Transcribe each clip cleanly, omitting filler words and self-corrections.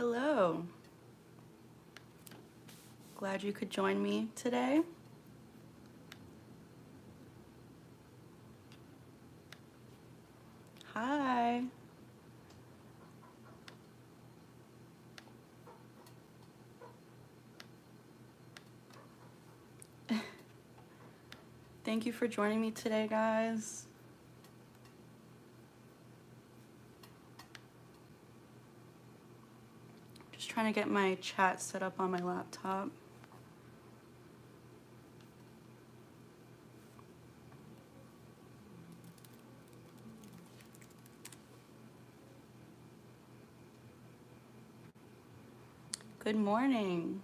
Hello. Glad you could join me today. Hi. Thank you for joining me today, guys. Just trying to get my chat set up on my laptop. Good morning.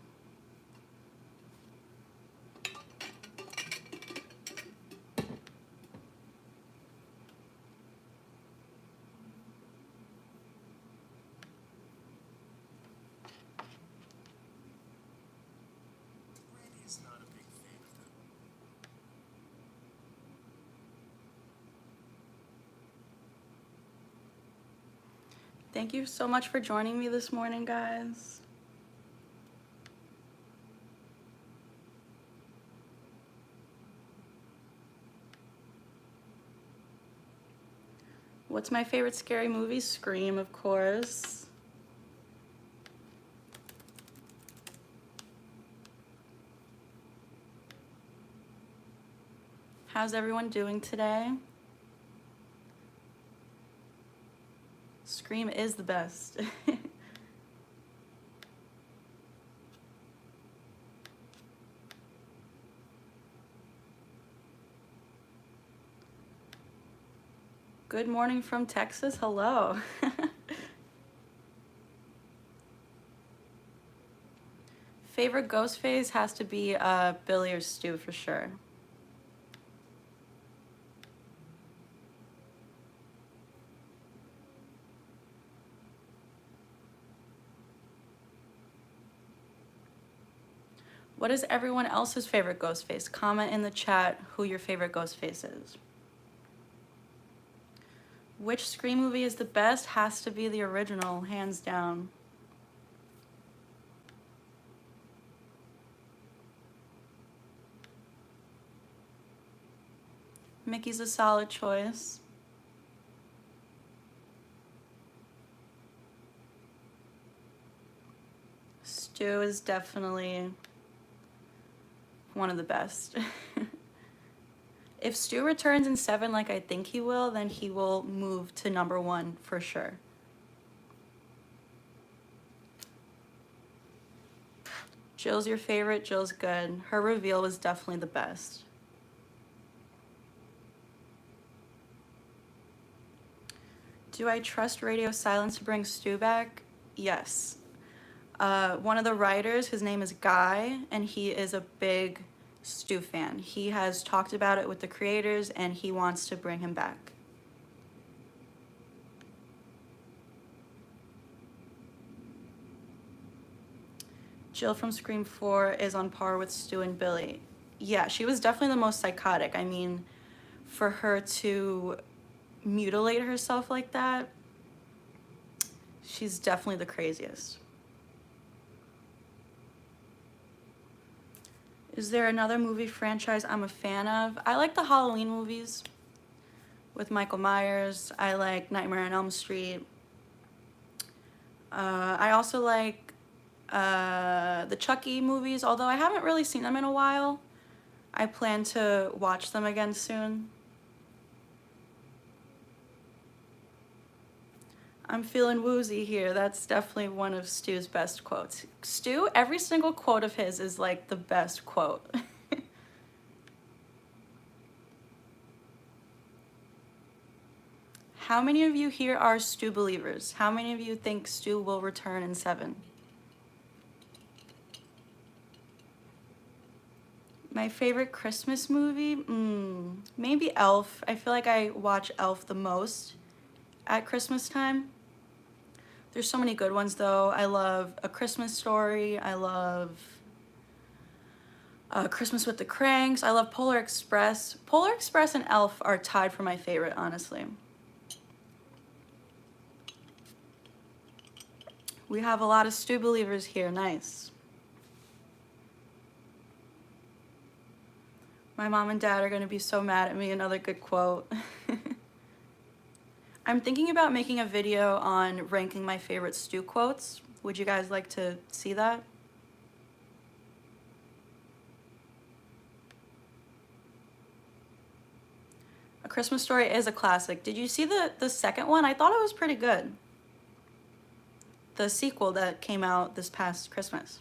Thank you so much for joining me this morning, guys. What's my favorite scary movie? Scream, of course. How's everyone doing today? Scream is the best. Good morning from Texas. Hello. Favorite ghost face has to be Billy or Stu for sure. What is everyone else's favorite ghost face? Comment in the chat who your favorite ghost face is. Which Scream movie is the best? Has to be the original, hands down. Mickey's a solid choice. Stu is definitely one of the best. If Stu returns in 7 like I think he will, then he will move to #1 for sure. Jill's your favorite? Jill's good. Her reveal was definitely the best. Do I trust radio silence to bring Stu back? Yes. One of the writers, his name is Guy, and he is a big Stu fan. He has talked about it with the creators, and he wants to bring him back. Jill from Scream 4 is on par with Stu and Billy. Yeah, she was definitely the most psychotic. I mean, for her to mutilate herself like that, she's definitely the craziest. Is there another movie franchise I'm a fan of? I like the Halloween movies with Michael Myers. I like Nightmare on Elm Street. I also like the Chucky movies, although I haven't really seen them in a while. I plan to watch them again soon. I'm feeling woozy here. That's definitely one of Stu's best quotes. Stu, every single quote of his is like the best quote. How many of you here are Stu believers? How many of you think Stu will return in 7? My favorite Christmas movie? Maybe Elf. I feel like I watch Elf the most at Christmas time. There's so many good ones though. I love A Christmas Story. I love Christmas with the Cranks. I love Polar Express. Polar Express and Elf are tied for my favorite, honestly. We have a lot of Stu believers here. Nice. My mom and dad are going to be so mad at me. Another good quote. I'm thinking about making a video on ranking my favorite Stu quotes. Would you guys like to see that? A Christmas Story is a classic. Did you see the second one? I thought it was pretty good. The sequel that came out this past Christmas.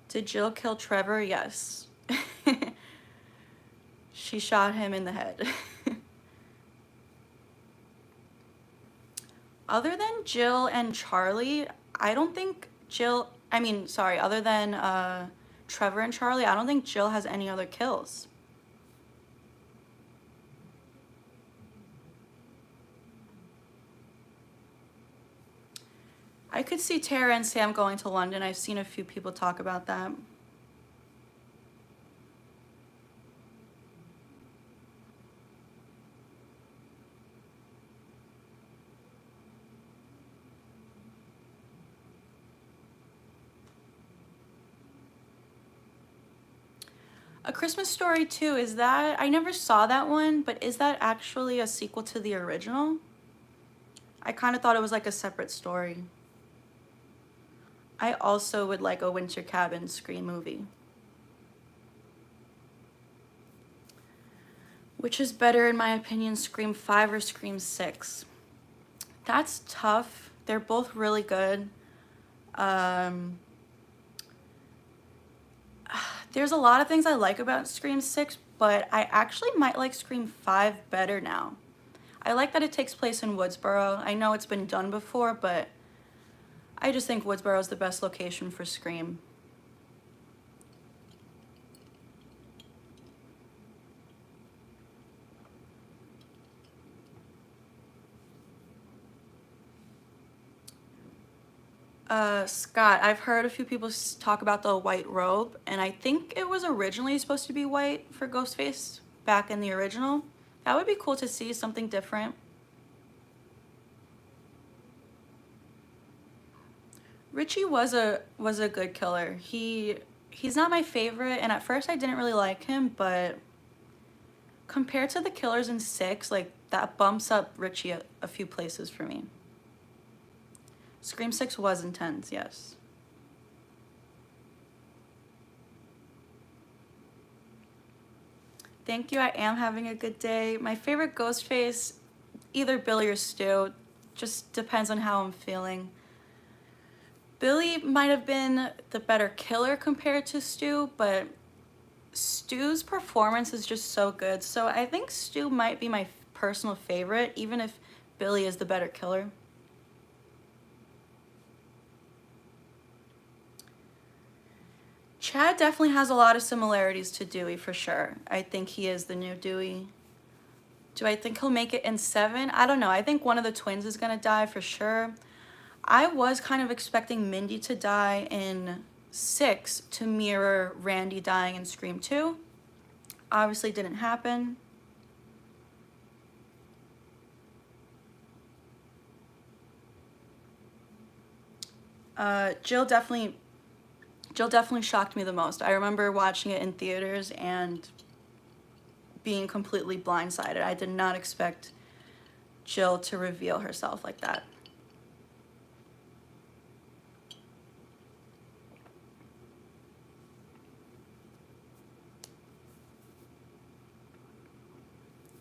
Did Jill kill Trevor? Yes. She shot him in the head. Other than Jill and Charlie, I don't think other than Trevor and Charlie, I don't think Jill has any other kills. I could see Tara and Sam going to London. I've seen a few people talk about that. A Christmas Story 2, is that, I never saw that one, but is that actually a sequel to the original? I kind of thought it was like a separate story. I also would like a Winter Cabin Scream movie. Which is better in my opinion, Scream 5 or Scream 6? That's tough. They're both really good. There's a lot of things I like about Scream 6, but I actually might like Scream 5 better now. I like that it takes place in Woodsboro. I know it's been done before, but I just think Woodsboro is the best location for Scream. Scott, I've heard a few people talk about the white robe, and I think it was originally supposed to be white for Ghostface back in the original. That would be cool to see something different. Richie was a good killer. He's not my favorite, and at first I didn't really like him, but compared to the killers in 6, like that bumps up Richie a few places for me. Scream 6 was intense, yes. Thank you, I am having a good day. My favorite Ghostface, either Billy or Stu, just depends on how I'm feeling. Billy might have been the better killer compared to Stu, but Stu's performance is just so good. So I think Stu might be my personal favorite, even if Billy is the better killer. Chad definitely has a lot of similarities to Dewey for sure. I think he is the new Dewey. Do I think he'll make it in 7? I don't know. I think one of the twins is gonna die for sure. I was kind of expecting Mindy to die in 6 to mirror Randy dying in Scream 2. Obviously didn't happen. Jill definitely shocked me the most. I remember watching it in theaters and being completely blindsided. I did not expect Jill to reveal herself like that.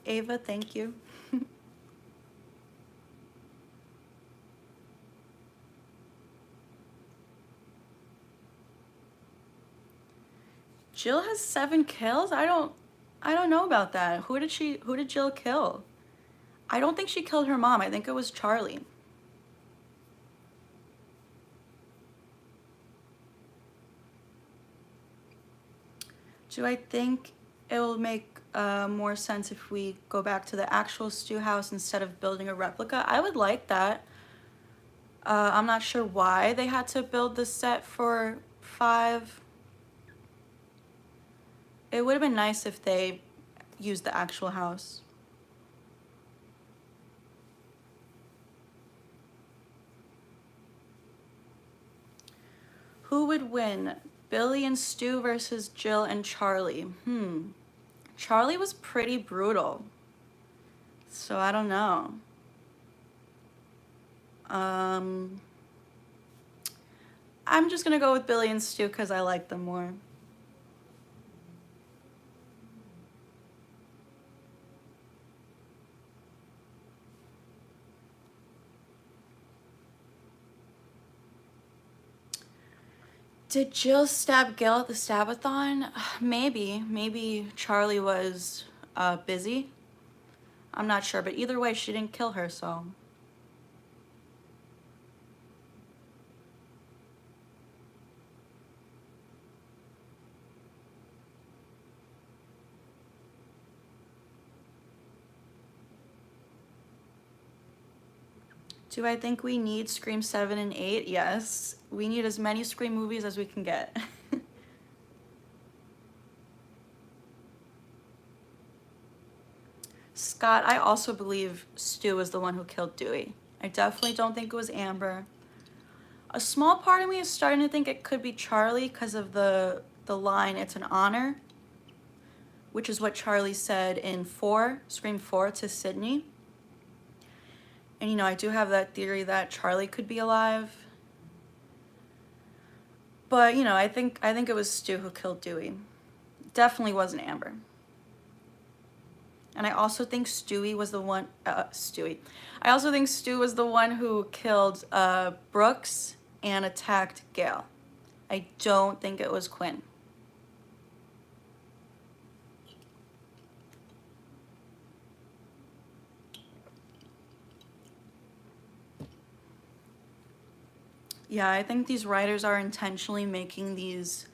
Ava, thank you. Jill has 7 kills? I don't know about that. Who did Jill kill? I don't think she killed her mom. I think it was Charlie. Do I think it will make more sense if we go back to the actual Stu house instead of building a replica? I would like that. I'm not sure why they had to build the set for 5. It would have been nice if they used the actual house. Who would win? Billy and Stu versus Jill and Charlie. Charlie was pretty brutal. So I don't know. I'm just gonna go with Billy and Stu because I like them more. Did Jill stab Gail at the Stabathon? Maybe. Maybe Charlie was busy. I'm not sure, but either way, she didn't kill her, so. Do I think we need Scream 7 and 8? Yes. We need as many Scream movies as we can get. Scott, I also believe Stu was the one who killed Dewey. I definitely don't think it was Amber. A small part of me is starting to think it could be Charlie because of the line, "It's an honor," which is what Charlie said in Scream 4 to Sydney. And you know, I do have that theory that Charlie could be alive. But you know, I think it was Stu who killed Dewey. Definitely wasn't Amber. And I also think Stewie was the one, I also think Stu was the one who killed Brooks and attacked Gail. I don't think it was Quinn. Yeah, I think these writers are intentionally making these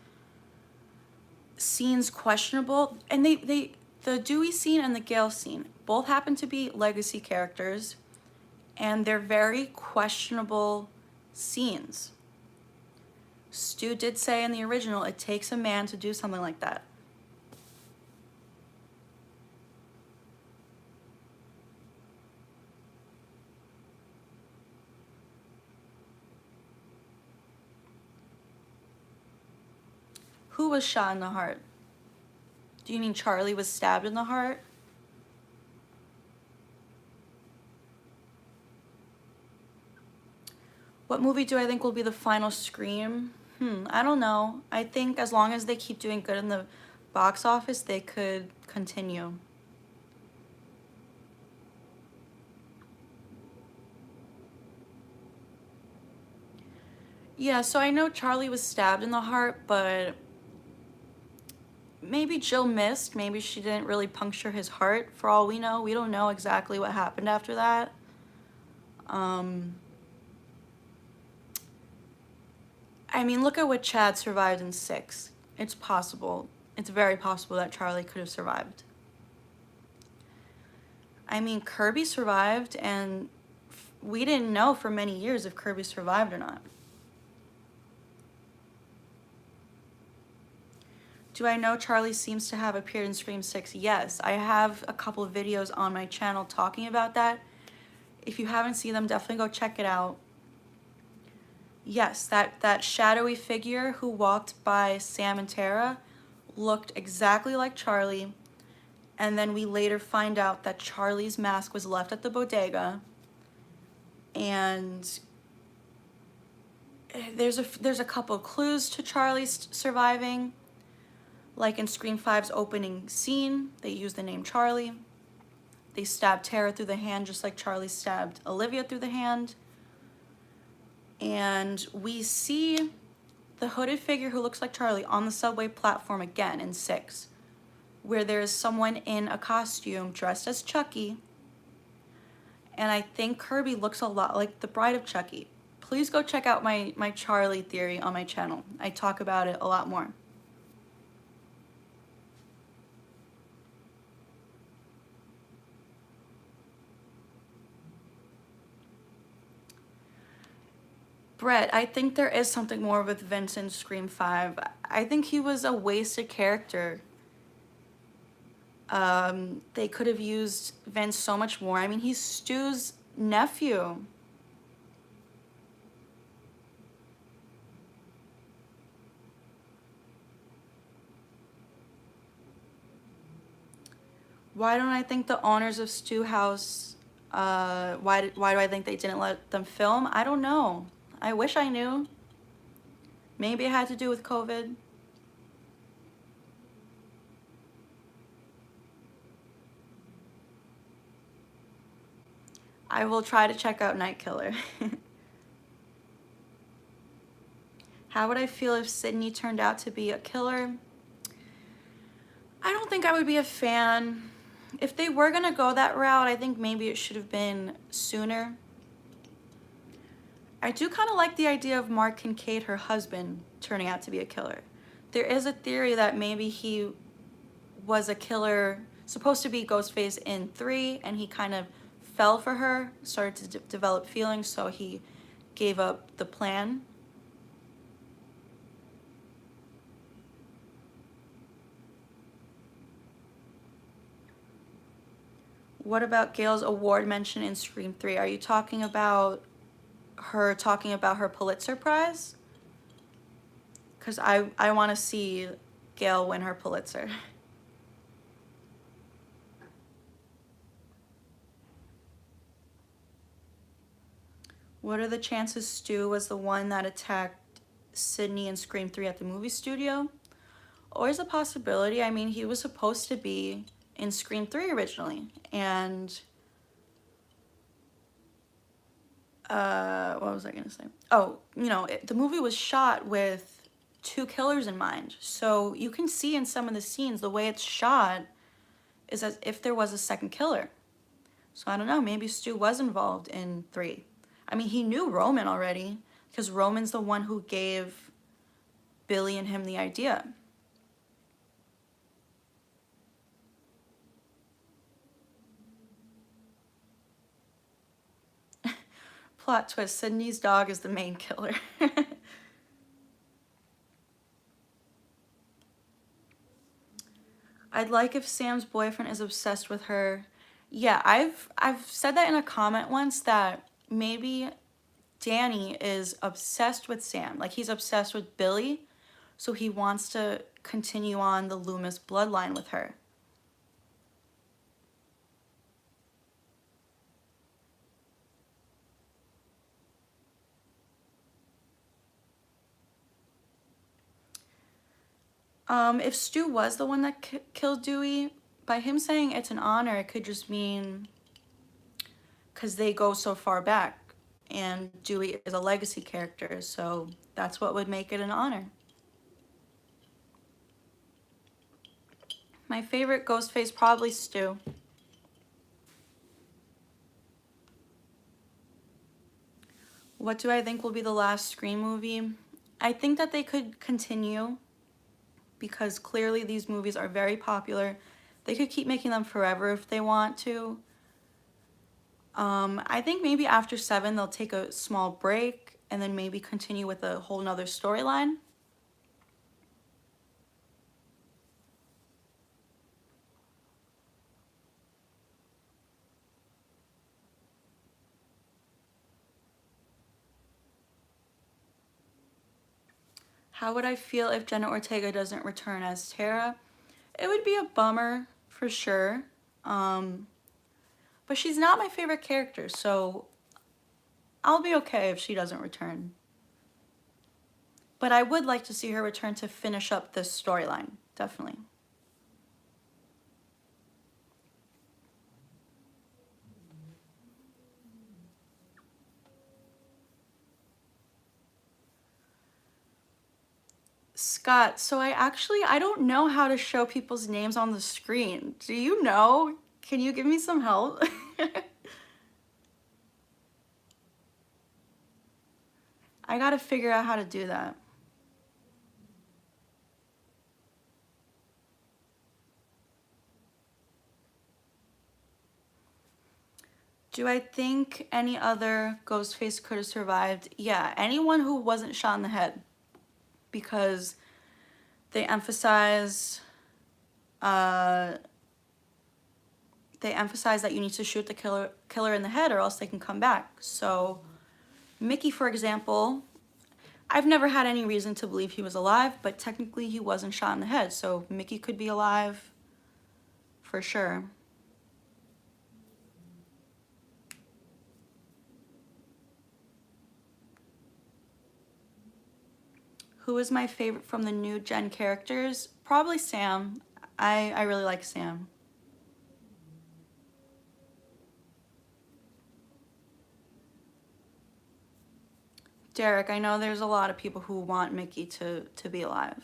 scenes questionable. And the Dewey scene and the Gail scene both happen to be legacy characters, and they're very questionable scenes. Stu did say in the original, it takes a man to do something like that. Who was shot in the heart? Do you mean Charlie was stabbed in the heart? What movie do I think will be the final Scream? I don't know. I think as long as they keep doing good in the box office, they could continue. Yeah, so I know Charlie was stabbed in the heart, but maybe Jill missed. Maybe she didn't really puncture his heart. For all we know, we don't know exactly what happened after that. I mean, look at what Chad survived in 6. It's possible. It's very possible that Charlie could have survived. I mean, Kirby survived, and we didn't know for many years if Kirby survived or not. Do I know Charlie seems to have appeared in Scream 6? Yes, I have a couple of videos on my channel talking about that. If you haven't seen them, definitely go check it out. Yes, that shadowy figure who walked by Sam and Tara looked exactly like Charlie. And then we later find out that Charlie's mask was left at the bodega. And there's a couple of clues to Charlie's surviving. Like in Scream 5's opening scene, they use the name Charlie. They stabbed Tara through the hand just like Charlie stabbed Olivia through the hand. And we see the hooded figure who looks like Charlie on the subway platform again in 6, where there's someone in a costume dressed as Chucky. And I think Kirby looks a lot like the Bride of Chucky. Please go check out my Charlie theory on my channel. I talk about it a lot more. Brett, I think there is something more with Vince in Scream 5. I think he was a wasted character. They could have used Vince so much more. I mean, he's Stu's nephew. Why don't I think the owners of Stew House, why do I think they didn't let them film? I don't know. I wish I knew. Maybe it had to do with COVID. I will try to check out Night Killer. How would I feel if Sydney turned out to be a killer? I don't think I would be a fan. If they were gonna go that route, I think maybe it should have been sooner. I do kind of like the idea of Mark Kincaid, her husband, turning out to be a killer. There is a theory that maybe he was a killer, supposed to be Ghostface in 3, and he kind of fell for her, started to develop feelings, so he gave up the plan. What about Gail's award mention in Scream 3? Are you talking about her Pulitzer Prize? Because I want to see Gail win her Pulitzer. What are the chances Stu was the one that attacked Sydney in Scream 3 at the movie studio? Always a possibility. I mean, he was supposed to be in Scream 3 originally, and what was I gonna say? Oh, you know, the movie was shot with 2 killers in mind, so you can see in some of the scenes the way it's shot is as if there was a second killer. So I don't know, maybe Stu was involved in 3. I mean, he knew Roman already, because Roman's the one who gave Billy and him the idea. Plot twist, Sydney's dog is the main killer. I'd like if Sam's boyfriend is obsessed with her. Yeah, I've said that in a comment once that maybe Danny is obsessed with Sam. Like, he's obsessed with Billy, so he wants to continue on the Loomis bloodline with her. If Stu was the one that killed Dewey, by him saying it's an honor, it could just mean because they go so far back, and Dewey is a legacy character, so that's what would make it an honor. My favorite Ghostface, probably Stu. What do I think will be the last Scream movie? I think that they could continue, because clearly these movies are very popular. They could keep making them forever if they want to. I think maybe after 7 they'll take a small break and then maybe continue with a whole nother storyline. How would I feel if Jenna Ortega doesn't return as Tara? It would be a bummer, for sure. But she's not my favorite character, so I'll be okay if she doesn't return. But I would like to see her return to finish up this storyline, definitely. Scott, so I don't know how to show people's names on the screen. Do you know? Can you give me some help? I gotta figure out how to do that. Do I think any other Ghostface could have survived? Yeah, anyone who wasn't shot in the head. Because they emphasize that you need to shoot the killer in the head or else they can come back. So Mickey, for example, I've never had any reason to believe he was alive, but technically he wasn't shot in the head, so Mickey could be alive for sure. Who is my favorite from the new gen characters? Probably Sam. I really like Sam. Derek, I know there's a lot of people who want Mickey to be alive.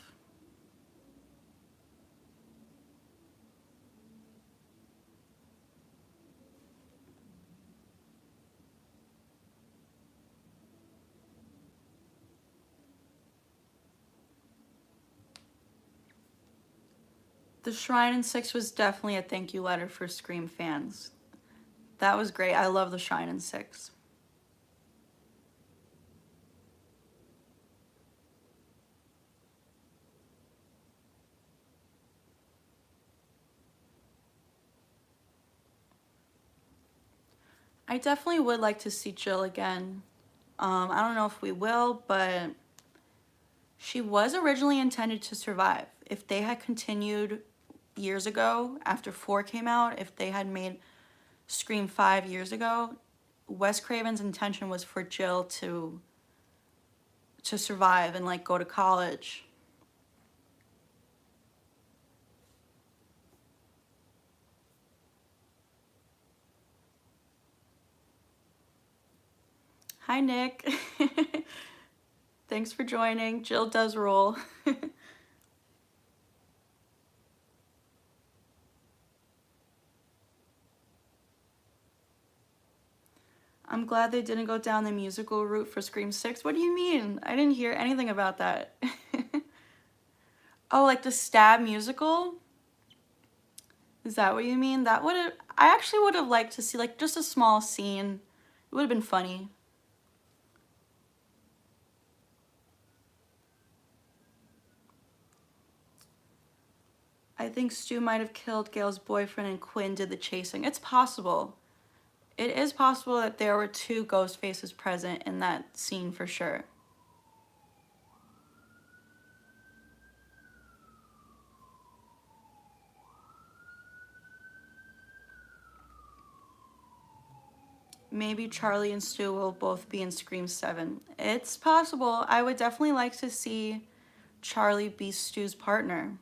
The Shrine in 6 was definitely a thank you letter for Scream fans. That was great. I love The Shrine in 6. I definitely would like to see Jill again. I don't know if we will, but she was originally intended to survive. If they had continued years ago, after 4 came out, if they had made Scream 5 years ago, Wes Craven's intention was for Jill to survive and like go to college. Hi, Nick. Thanks for joining. Jill does roll. I'm glad they didn't go down the musical route for Scream 6. What do you mean? I didn't hear anything about that. Oh, like the Stab musical? Is that what you mean? That would have, I actually would have liked to see like just a small scene. It would have been funny. I think Stu might have killed Gail's boyfriend and Quinn did the chasing. It's possible. It is possible that there were 2 ghost faces present in that scene for sure. Maybe Charlie and Stu will both be in Scream 7. It's possible. I would definitely like to see Charlie be Stu's partner.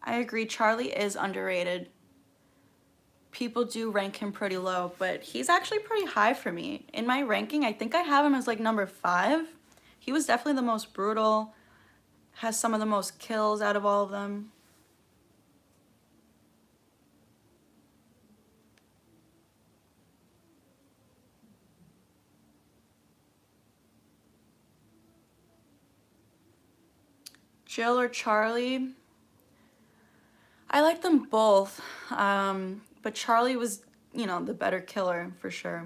I agree, Charlie is underrated. People do rank him pretty low, but he's actually pretty high for me. In my ranking, I think I have him as like number 5. He was definitely the most brutal, has some of the most kills out of all of them. Jill or Charlie? I like them both, but Charlie was, the better killer for sure.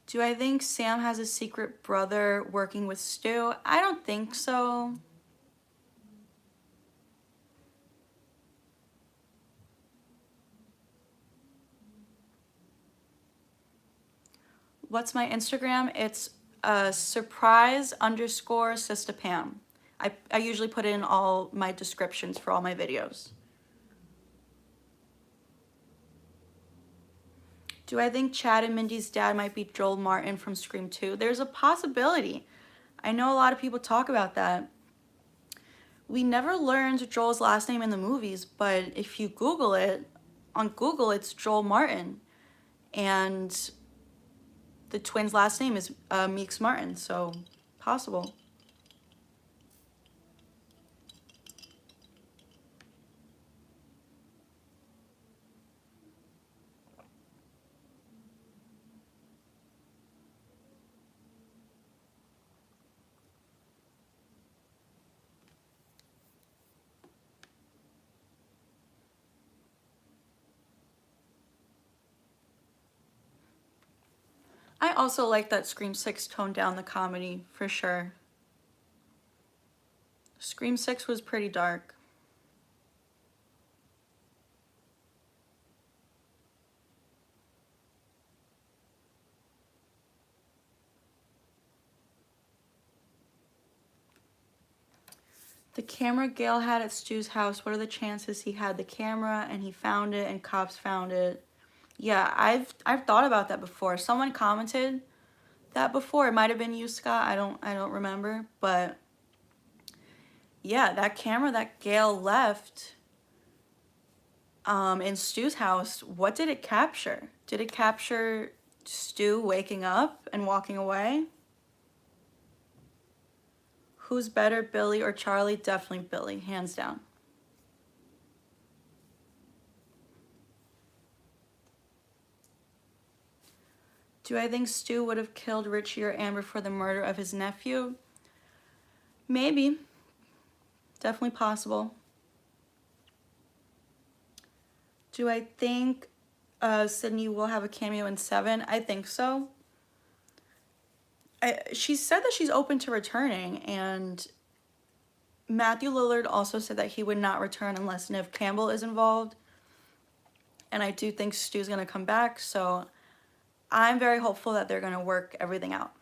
Do I think Sam has a secret brother working with Stu? I don't think so. What's my Instagram? It's surprise_sistapam. I usually put in all my descriptions for all my videos. Do I think Chad and Mindy's dad might be Joel Martin from Scream 2? There's a possibility. I know a lot of people talk about that. We never learned Joel's last name in the movies, but if you Google it, on Google it's Joel Martin. And the twins' last name is Meeks Martin, so possible. I also like that Scream 6 toned down the comedy, for sure. Scream 6 was pretty dark. The camera Gale had at Stu's house, what are the chances he had the camera and he found it and cops found it? Yeah, I've thought about that before. Someone commented that before. It might have been you, Scott. I don't remember, but yeah, that camera that Gale left in Stu's house, what did it capture? Did it capture Stu waking up and walking away? Who's better, Billy or Charlie? Definitely Billy, hands down. Do I think Stu would have killed Richie or Amber for the murder of his nephew? Maybe. Definitely possible. Do I think Sydney will have a cameo in 7? I think so. She said that she's open to returning, and Matthew Lillard also said that he would not return unless Neve Campbell is involved. And I do think Stu's going to come back, so I'm very hopeful that they're going to work everything out.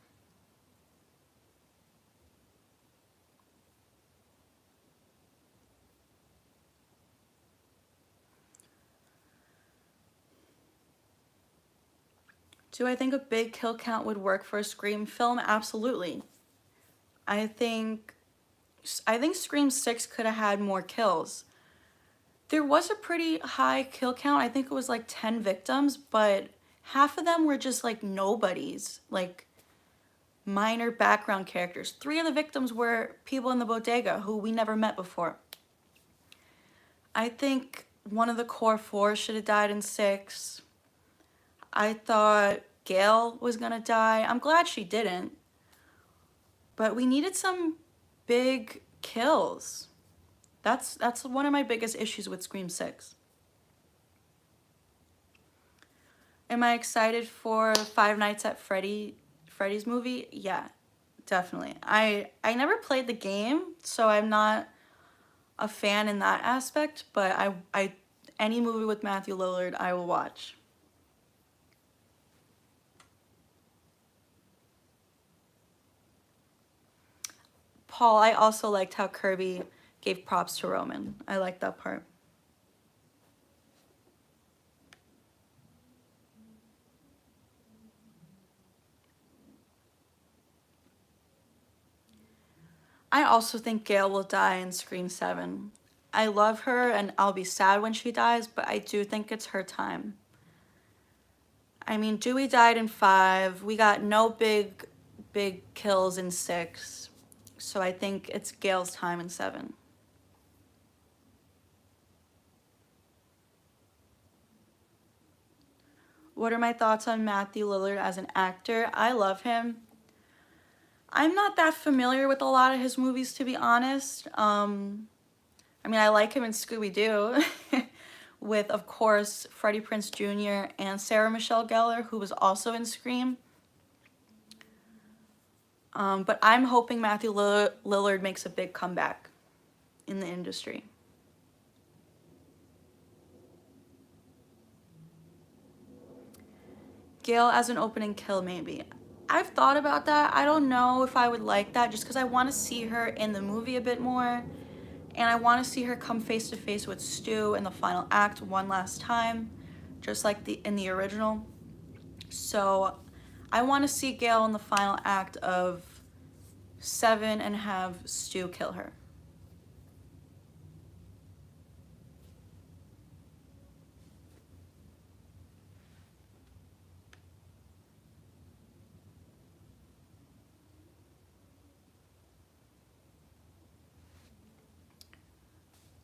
Do I think a big kill count would work for a Scream film? Absolutely. I think Scream 6 could have had more kills. There was a pretty high kill count. I think it was like 10 victims, but half of them were just like nobodies, like minor background characters. 3 of the victims were people in the bodega who we never met before. I think one of the core 4 should have died in 6. I thought Gail was gonna die. I'm glad she didn't. But we needed some big kills. That's one of my biggest issues with Scream 6. Am I excited for Five Nights at Freddy's movie? Yeah, definitely. I never played the game, so I'm not a fan in that aspect, but I any movie with Matthew Lillard I will watch. Paul, I also liked how Kirby gave props to Roman. I liked that part. I also think Gail will die in Scream 7. I love her and I'll be sad when she dies, but I do think it's her time. I mean, Dewey died in 5. We got no big kills in 6. So I think it's Gail's time in 7. What are my thoughts on Matthew Lillard as an actor? I love him. I'm not that familiar with a lot of his movies, to be honest. I mean, I like him in Scooby-Doo with, of course, Freddie Prinze Jr. and Sarah Michelle Gellar, who was also in Scream. But I'm hoping Matthew Lillard makes a big comeback in the industry. Gail as an opening kill, maybe. I've thought about that. I don't know if I would like that just because I want to see her in the movie a bit more. And I want to see her come face to face with Stu in the final act one last time, just like in the original. So I want to see Gail in the final act of 7 and have Stu kill her.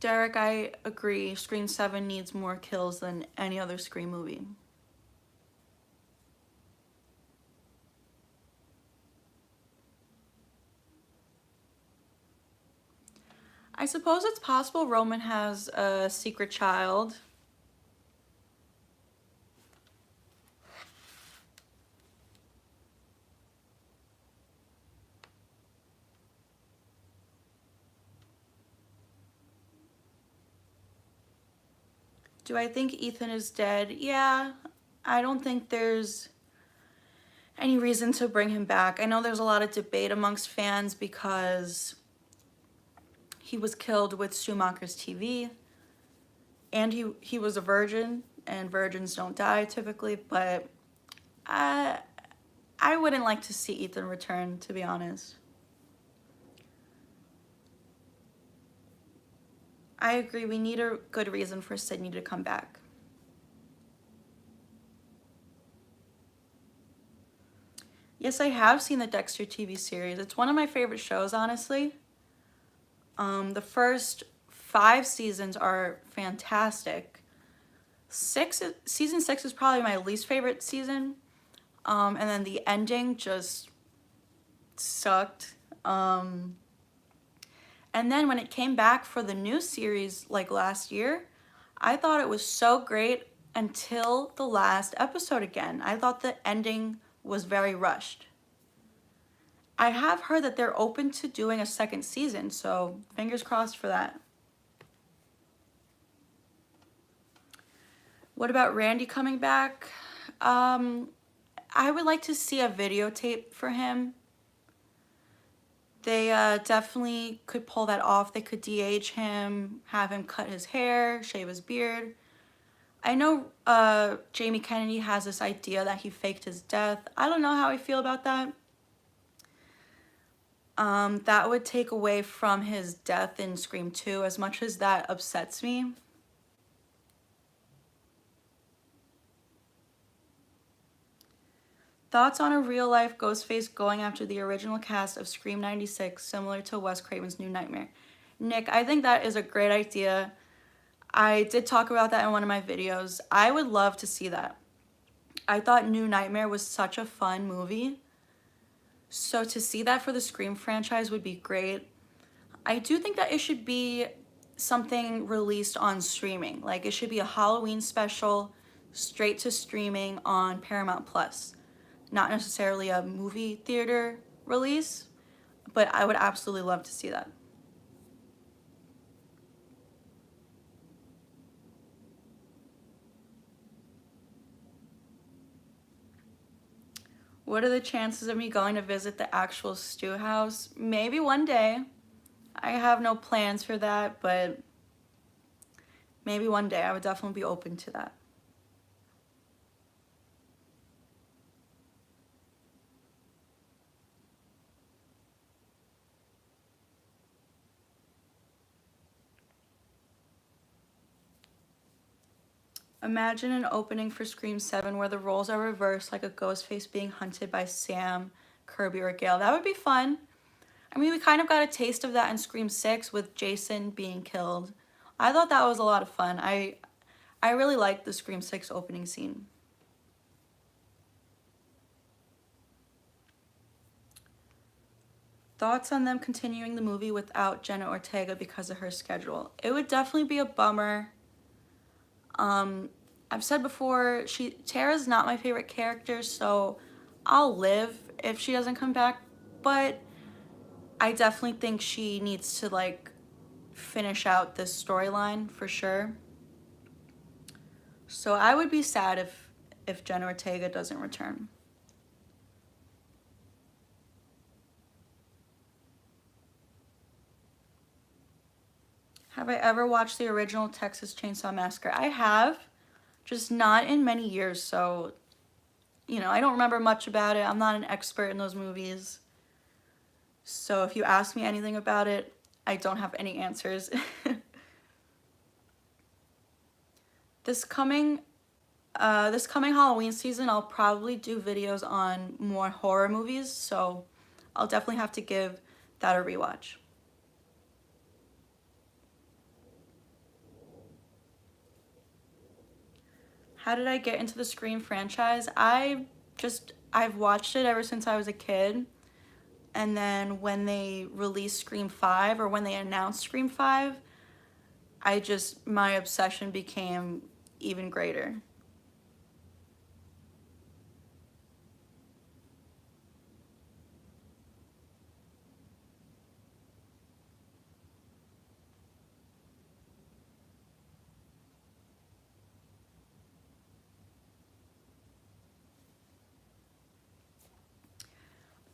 Derek, I agree. Scream 7 needs more kills than any other Scream movie. I suppose it's possible Roman has a secret child. Do I think Ethan is dead? Yeah, I don't think there's any reason to bring him back. I know there's a lot of debate amongst fans because He was killed with Stu Macher's TV, and he was a virgin, and virgins don't die typically, but I, I wouldn't like to see Ethan return, to be honest. I agree, we need a good reason for Sydney to come back. Yes, I have seen the Dexter TV series. It's one of my favorite shows, honestly. The first 5 seasons are fantastic. Season 6 is probably my least favorite season. And then the ending just sucked. And then when it came back for the new series like last year, I thought it was so great until the last episode again. I thought the ending was very rushed. I have heard that they're open to doing a second season, so fingers crossed for that. What about Randy coming back? I would like to see a videotape for him. They definitely could pull that off. They could de-age him, have him cut his hair, shave his beard. I know Jamie Kennedy has this idea that he faked his death. I don't know how I feel about that. That would take away from his death in Scream 2, as much as that upsets me. Thoughts on a real-life Ghostface going after the original cast of Scream 96, similar to Wes Craven's New Nightmare? Nick, I think that is a great idea. I did talk about that in one of my videos. I would love to see that. I thought New Nightmare was such a fun movie. So to see that for the Scream franchise would be great. I do think that it should be something released on streaming. Like, it should be a Halloween special straight to streaming on Paramount Plus. Not necessarily a movie theater release, but I would absolutely love to see that. What are the chances of me going to visit the actual Stu house? Maybe one day. I have no plans for that, but maybe one day. I would definitely be open to that. Imagine an opening for Scream 7 where the roles are reversed, like a Ghostface being hunted by Sam, Kirby, or Gale. That would be fun. I mean, we kind of got a taste of that in Scream 6 with Jason being killed. I thought that was a lot of fun. I really liked the Scream 6 opening scene. Thoughts on them continuing the movie without Jenna Ortega because of her schedule? It would definitely be a bummer. I've said before, Tara's not my favorite character, so I'll live if she doesn't come back, but I definitely think she needs to, like, finish out this storyline for sure. So I would be sad if Jenna Ortega doesn't return. Have I ever watched the original Texas Chainsaw Massacre? I have, just not in many years, so, you know, I don't remember much about it. I'm not an expert in those movies. So if you ask me anything about it, I don't have any answers. This coming Halloween season, I'll probably do videos on more horror movies, so I'll definitely have to give that a rewatch. How did I get into the Scream franchise? I've watched it ever since I was a kid. And then when they released Scream 5, or when they announced Scream 5, my obsession became even greater.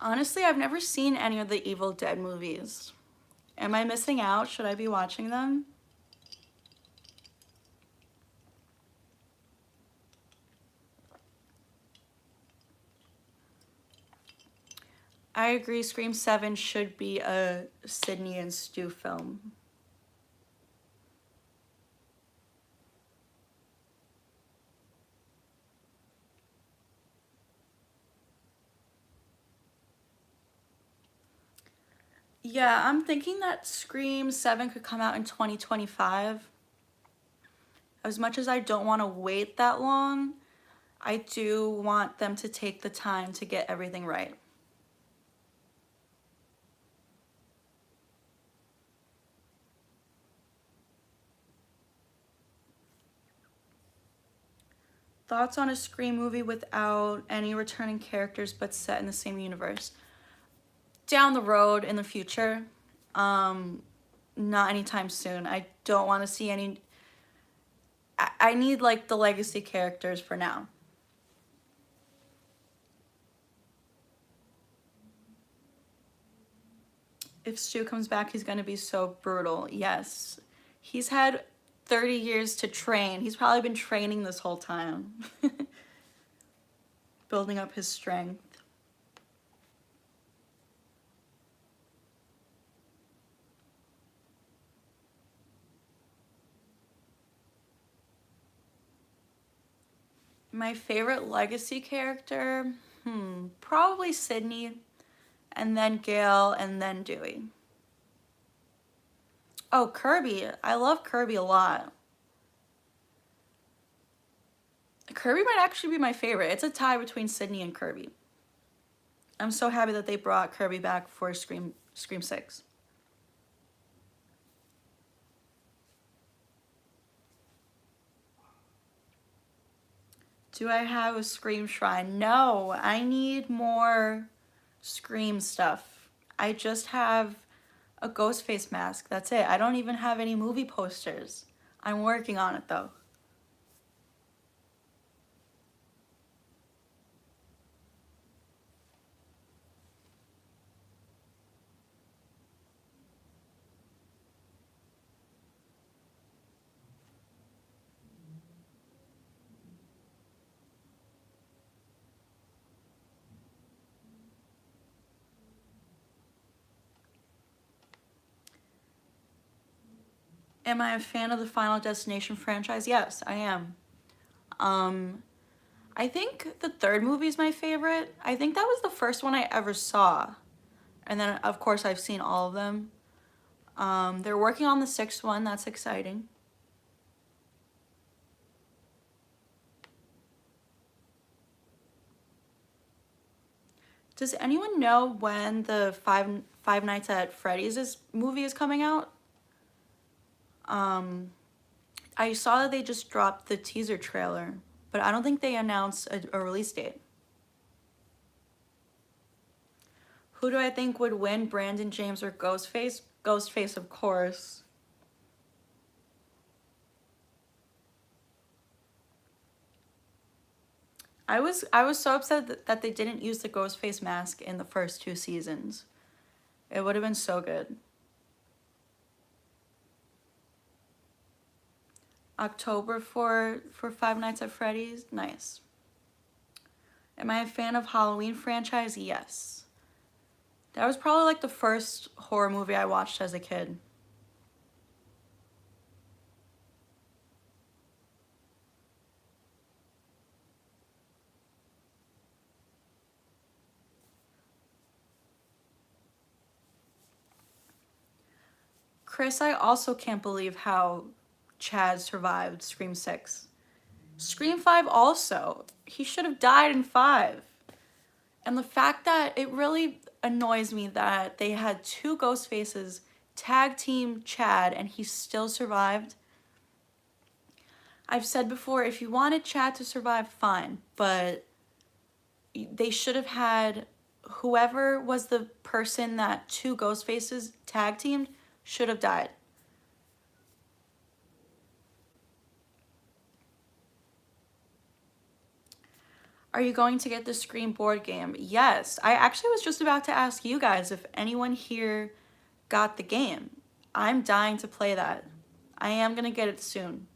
Honestly, I've never seen any of the Evil Dead movies. Am I missing out? Should I be watching them? I agree, Scream 7 should be a Sydney and Stu film. Yeah, I'm thinking that Scream 7 could come out in 2025. As much as I don't want to wait that long, I do want them to take the time to get everything right. Thoughts on a Scream movie without any returning characters but set in the same universe? Down the road in the future. Not anytime soon. I don't want to see any. I need like the legacy characters for now. If Stu comes back, he's going to be so brutal. Yes. He's had 30 years to train. He's probably been training this whole time. Building up his strength. My favorite legacy character? Probably Sydney, and then Gail, and then Dewey. Oh, Kirby. I love Kirby a lot. Kirby might actually be my favorite. It's a tie between Sydney and Kirby. I'm so happy that they brought Kirby back for Scream 6. Do I have a Scream shrine? No, I need more Scream stuff. I just have a Ghostface mask. That's it. I don't even have any movie posters. I'm working on it though. Am I a fan of the Final Destination franchise? Yes, I am. I think the third movie is my favorite. I think that was the first one I ever saw. And then, of course, I've seen all of them. They're working on the sixth one. That's exciting. Does anyone know when the Five Nights at Freddy's movie is coming out? I saw that they just dropped the teaser trailer, but I don't think they announced a release date. Who do I think would win, Brandon James or Ghostface? Ghostface, of course. I was so upset that they didn't use the Ghostface mask in the first 2 seasons. It would have been so good. October for Five Nights at Freddy's? Nice. Am I a fan of Halloween franchise? Yes. That was probably like the first horror movie I watched as a kid. Chris, I also can't believe how Chad survived Scream 6. Scream 5 also. He should have died in 5. And the fact that it really annoys me that they had 2 ghost faces tag team Chad and he still survived. I've said before, if you wanted Chad to survive, fine, but they should have had whoever was the person that 2 ghost faces tag teamed should have died. Are you going to get the Scream board game? Yes. I actually was just about to ask you guys if anyone here got the game. I'm dying to play that. I am gonna get it soon.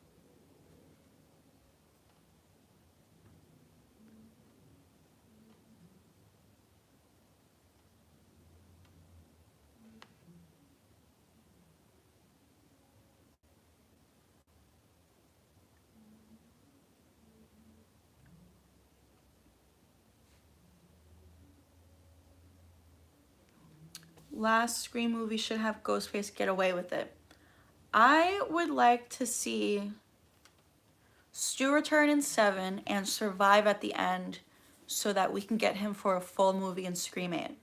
Last Scream movie should have Ghostface get away with it. I would like to see Stu return in 7 and survive at the end so that we can get him for a full movie in Scream 8.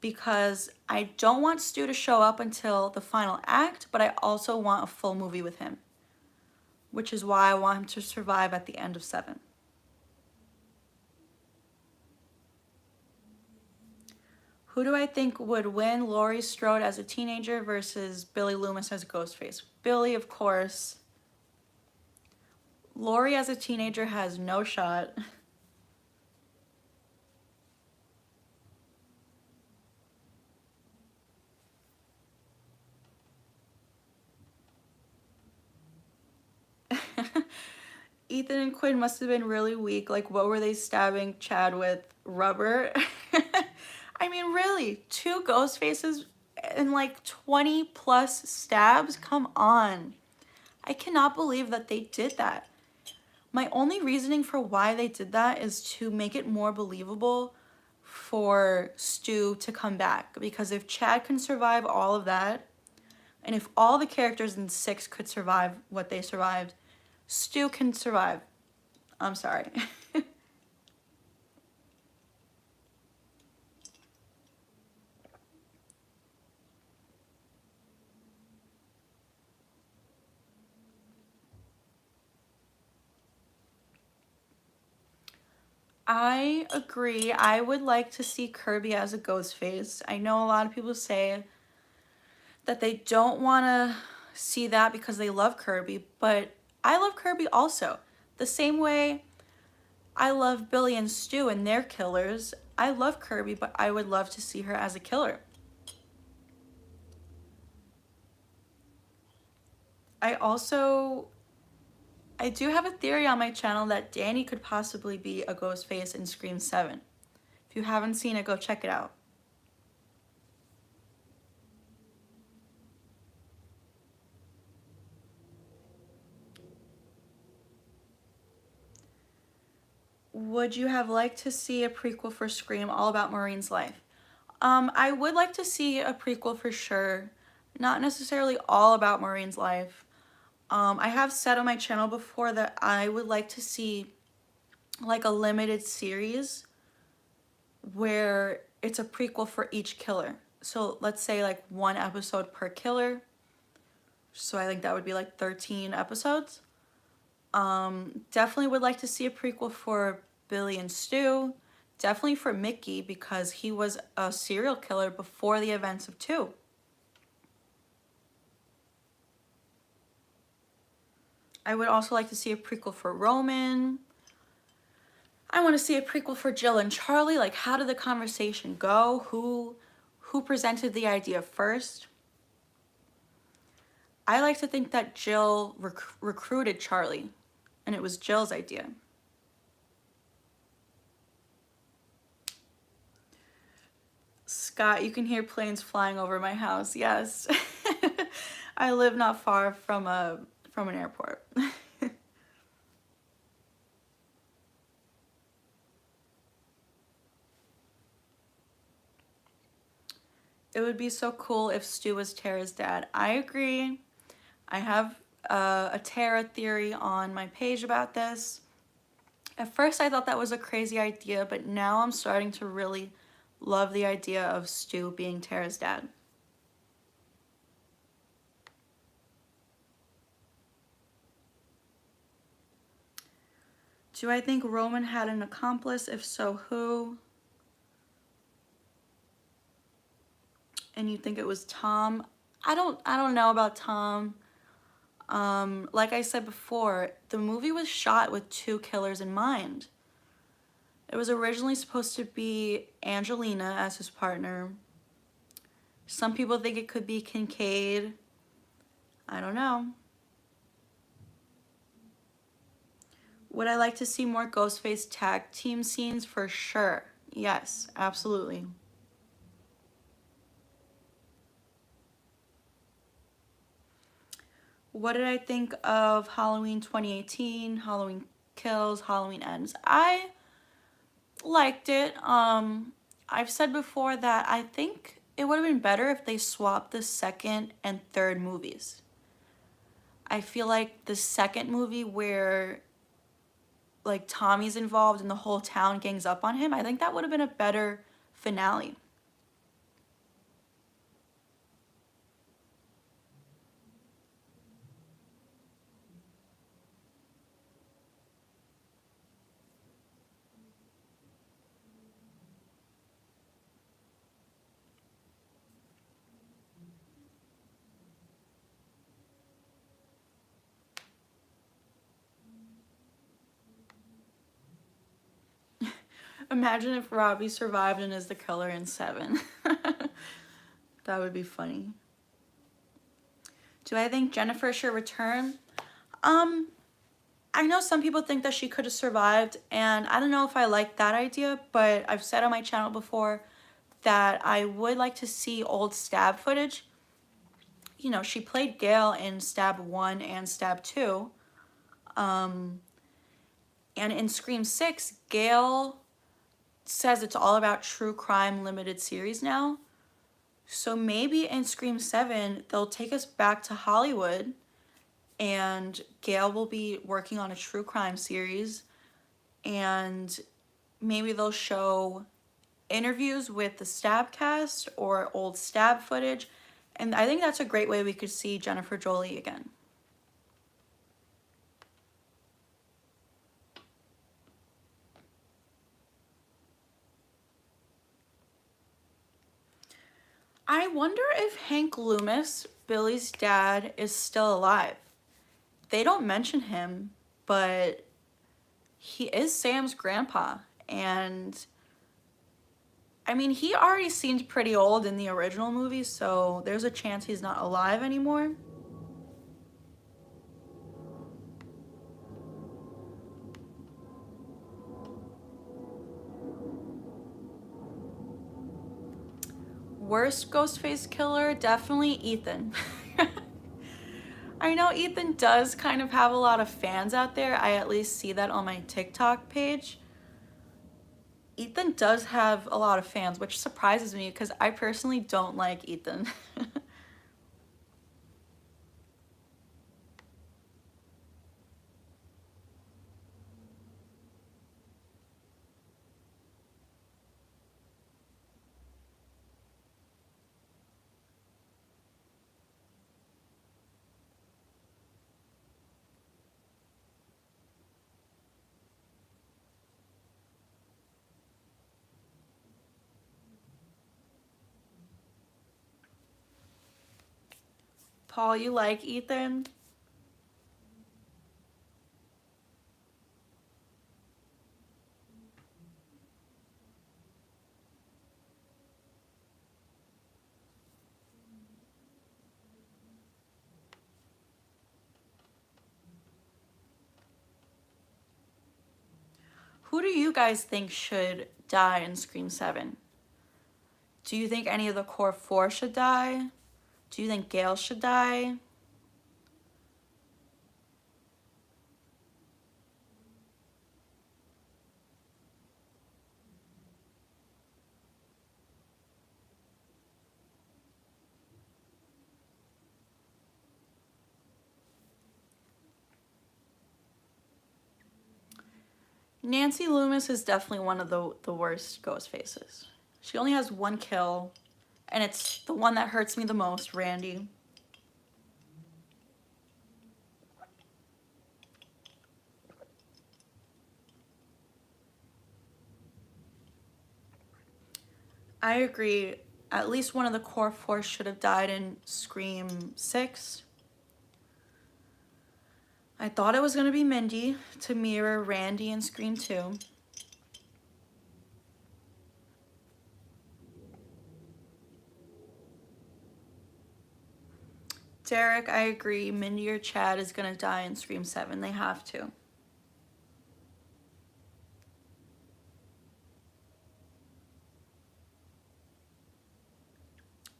Because I don't want Stu to show up until the final act, but I also want a full movie with him. Which is why I want him to survive at the end of 7. Who do I think would win, Laurie Strode as a teenager versus Billy Loomis as Ghostface? Billy, of course. Laurie as a teenager has no shot. Ethan and Quinn must have been really weak. Like, what were they stabbing Chad with? Rubber? I mean, really, 2 ghost faces and like 20 plus stabs? Come on. I cannot believe that they did that. My only reasoning for why they did that is to make it more believable for Stu to come back. Because if Chad can survive all of that, and if all the characters in 6 could survive what they survived, Stu can survive. I'm sorry. I agree. I would like to see Kirby as a ghost face. I know a lot of people say that they don't want to see that because they love Kirby, but I love Kirby also. The same way I love Billy and Stu and their killers. I love Kirby, but I would love to see her as a killer. I do have a theory on my channel that Danny could possibly be a ghost face in Scream 7. If you haven't seen it, go check it out. Would you have liked to see a prequel for Scream all about Maureen's life? I would like to see a prequel for sure. Not necessarily all about Maureen's life. I have said on my channel before that I would like to see like a limited series where it's a prequel for each killer. So let's say like 1 episode per killer. So I think that would be like 13 episodes. Definitely would like to see a prequel for Billy and Stu. Definitely for Mickey because he was a serial killer before the events of 2. I would also like to see a prequel for Roman. I want to see a prequel for Jill and Charlie. Like, how did the conversation go? Who presented the idea first? I like to think that Jill recruited Charlie, and it was Jill's idea. Scott, you can hear planes flying over my house. Yes. I live not far from an airport. It would be so cool if Stu was Tara's dad. I agree. I have a Tara theory on my page about this. At first I thought that was a crazy idea, but now I'm starting to really love the idea of Stu being Tara's dad. Do I think Roman had an accomplice? If so, who? And you think it was Tom? I don't know about Tom. Like I said before, the movie was shot with 2 killers in mind. It was originally supposed to be Angelina as his partner, Some people think it could be Kincaid. I don't know. Would I like to see more Ghostface tag team scenes? For sure. Yes, absolutely. What did I think of Halloween 2018, Halloween Kills, Halloween Ends? I liked it. I've said before that I think it would have been better if they swapped the second and third movies. I feel like the second movie where like Tommy's involved and the whole town gangs up on him, I think that would have been a better finale. Imagine if Robbie survived and is the killer in 7. That would be funny. Do I think Jennifer should return? I know some people think that she could have survived, and I don't know if I like that idea, but I've said on my channel before that I would like to see old Stab footage. You know, she played Gail in Stab 1 and Stab 2. And in Scream 6, Gail says it's all about true crime limited series now. So maybe in Scream 7, they'll take us back to Hollywood and Gail will be working on a true crime series, and maybe they'll show interviews with the Stab cast or old Stab footage, and I think that's a great way we could see Jennifer Jolie again. I wonder if Hank Loomis, Billy's dad, is still alive. They don't mention him, but he is Sam's grandpa, and I mean, he already seemed pretty old in the original movie, so there's a chance he's not alive anymore. Worst Ghostface killer, definitely Ethan. I know Ethan does kind of have a lot of fans out there. I at least see that on my TikTok page. Ethan does have a lot of fans, which surprises me because I personally don't like Ethan. Paul, you like Ethan? Who do you guys think should die in Scream 7? Do you think any of the core 4 should die? Do you think Gail should die? Nancy Loomis is definitely one of the worst ghost faces. She only has 1 kill, and it's the one that hurts me the most, Randy. I agree. At least one of the core 4 should have died in Scream 6. I thought it was going to be Mindy to mirror Randy in Scream 2. Derek, I agree. Mindy or Chad is gonna die in Scream 7. They have to.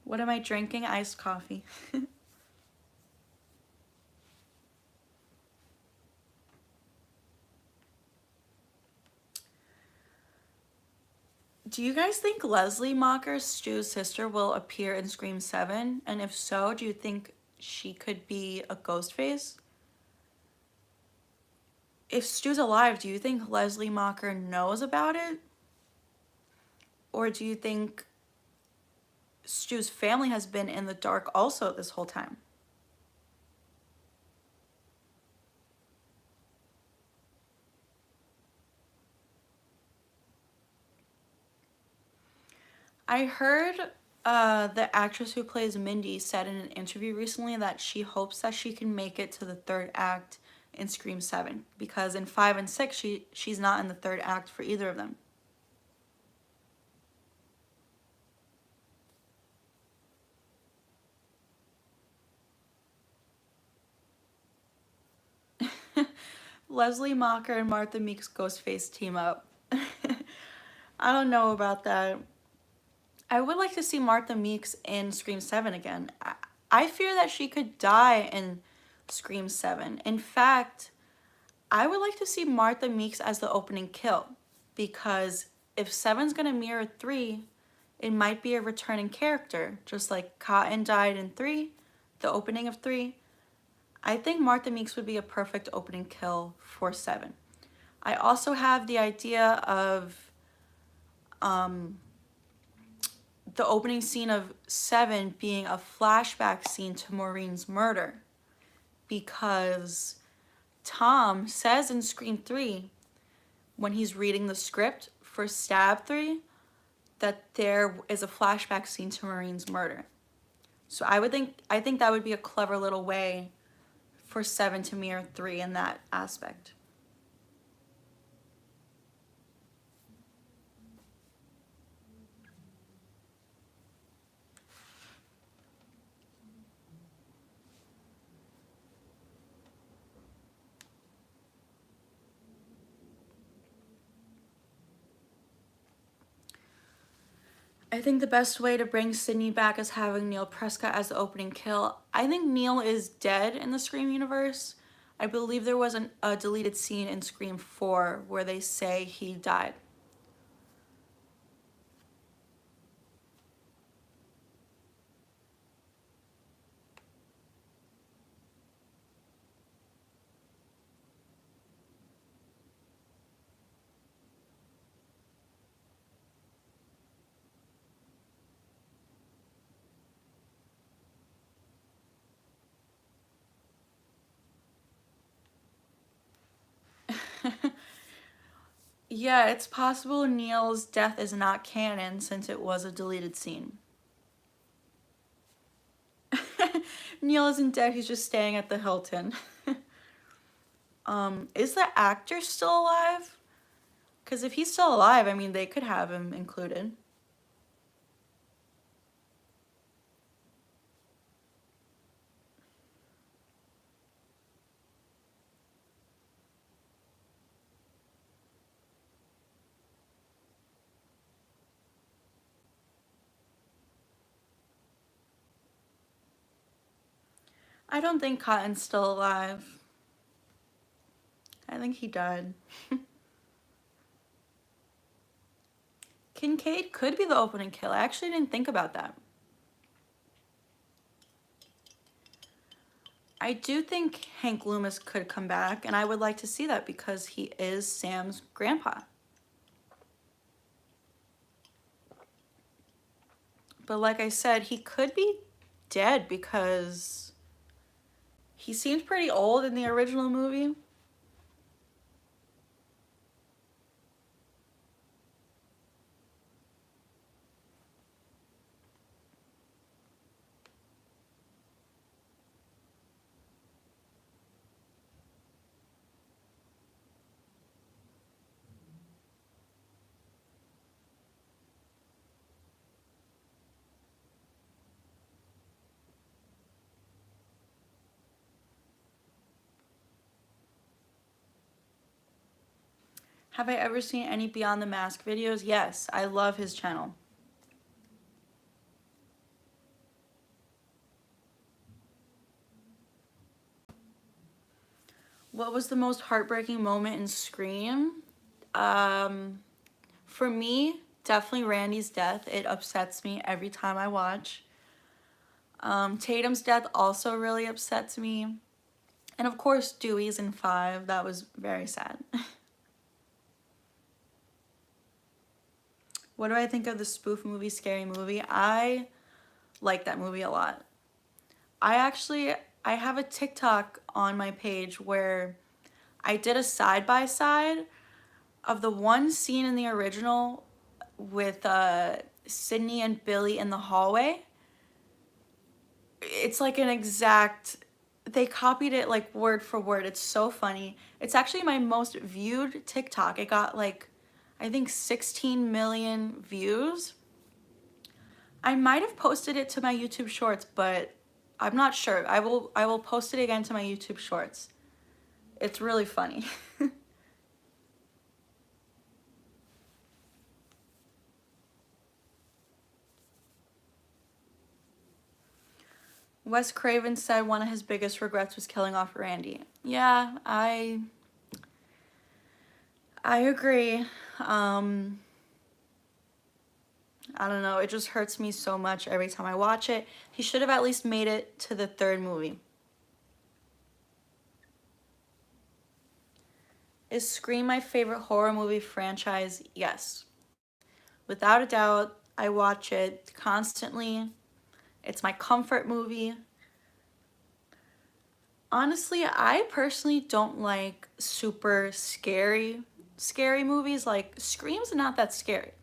What am I drinking? Iced coffee. Do you guys think Leslie Macher, Stu's sister, will appear in Scream 7? And if so, do you think she could be a ghost face? If Stu's alive, do you think Leslie Macher knows about it? Or do you think Stu's family has been in the dark also this whole time? I heard the actress who plays Mindy said in an interview recently that she hopes that she can make it to the third act in Scream 7, because in 5 and 6 she's not in the third act for either of them. Leslie Macher and Martha Meeks Ghostface team up. I don't know about that. I would like to see Martha Meeks in Scream 7 again. I fear that she could die in Scream 7. In fact, I would like to see Martha Meeks as the opening kill, because if 7's gonna mirror 3, it might be a returning character, just like Cotton died in 3, the opening of 3. I think Martha Meeks would be a perfect opening kill for 7. I also have the idea of the opening scene of 7 being a flashback scene to Maureen's murder, because Tom says in Scream 3, when he's reading the script for Stab 3, that there is a flashback scene to Maureen's murder. So I think that would be a clever little way for 7 to mirror 3 in that aspect. I think the best way to bring Sydney back is having Neil Prescott as the opening kill. I think Neil is dead in the Scream universe. I believe there was a deleted scene in Scream 4 where they say he died. Yeah, it's possible Neil's death is not canon since it was a deleted scene. Neil isn't dead, he's just staying at the Hilton. Is the actor still alive? Because if he's still alive, I mean, they could have him included. I don't think Cotton's still alive. I think he died. Kincaid could be the opening kill. I actually didn't think about that. I do think Hank Loomis could come back, and I would like to see that because he is Sam's grandpa. But like I said, he could be dead because he seems pretty old in the original movie. Have I ever seen any Beyond the Mask videos? Yes, I love his channel. What was the most heartbreaking moment in Scream? For me, definitely Randy's death. It upsets me every time I watch. Tatum's death also really upsets me. And of course, Dewey's in 5. That was very sad. What do I think of the spoof movie, Scary Movie? I like that movie a lot. I have a TikTok on my page where I did a side-by-side of the one scene in the original with Sydney and Billy in the hallway. It's like an exact, they copied it like word for word. It's so funny. It's actually my most viewed TikTok. It got like, I think 16 million views. I might have posted it to my YouTube Shorts, but I'm not sure. I will post it again to my YouTube Shorts. It's really funny. Wes Craven said one of his biggest regrets was killing off Randy. Yeah, I agree. I don't know, it just hurts me so much every time I watch it. He should have at least made it to the 3rd movie. Is Scream my favorite horror movie franchise? Yes. Without a doubt, I watch it constantly. It's my comfort movie. Honestly, I personally don't like super scary movies. Like, Scream's not that scary.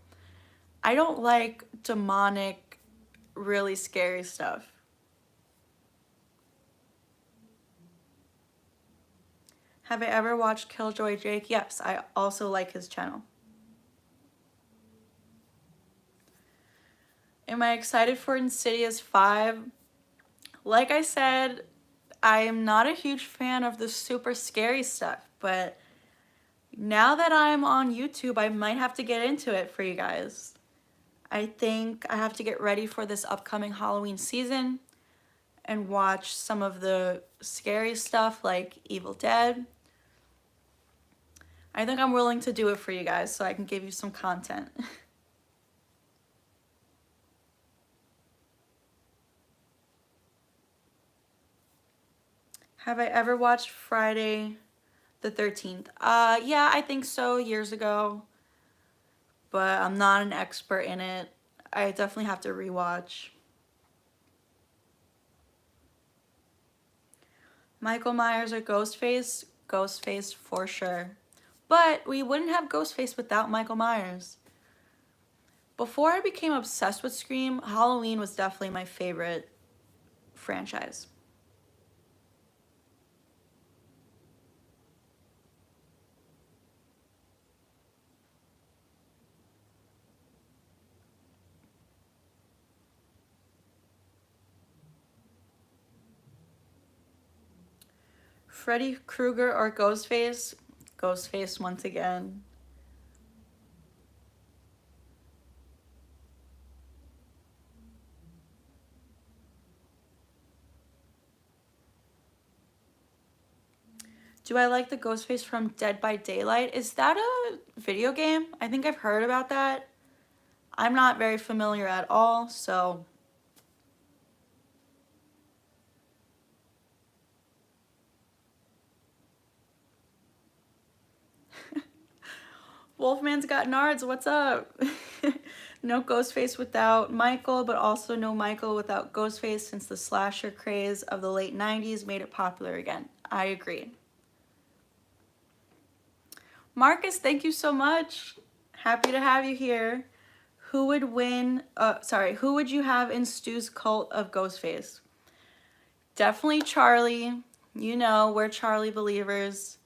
I don't like demonic, really scary stuff. Have I ever watched Killjoy Jake? Yes, I also like his channel. Am I excited for Insidious 5? Like I said, I am not a huge fan of the super scary stuff, but now that I'm on YouTube, I might have to get into it for you guys. I think I have to get ready for this upcoming Halloween season and watch some of the scary stuff like Evil Dead. I think I'm willing to do it for you guys so I can give you some content. Have I ever watched Friday the 13th? Yeah, I think so, years ago. But I'm not an expert in it. I definitely have to rewatch. Michael Myers or Ghostface? Ghostface for sure. But we wouldn't have Ghostface without Michael Myers. Before I became obsessed with Scream, Halloween was definitely my favorite franchise. Freddy Krueger or Ghostface? Ghostface once again. Do I like the Ghostface from Dead by Daylight? Is that a video game? I think I've heard about that. I'm not very familiar at all, so. Wolfman's got nards, what's up? No Ghostface without Michael, but also no Michael without Ghostface since the slasher craze of the late 90s made it popular again. I agree. Marcus, thank you so much. Happy to have you here. Who would win, who would you have in Stu's cult of Ghostface? Definitely Charlie. You know, we're Charlie believers.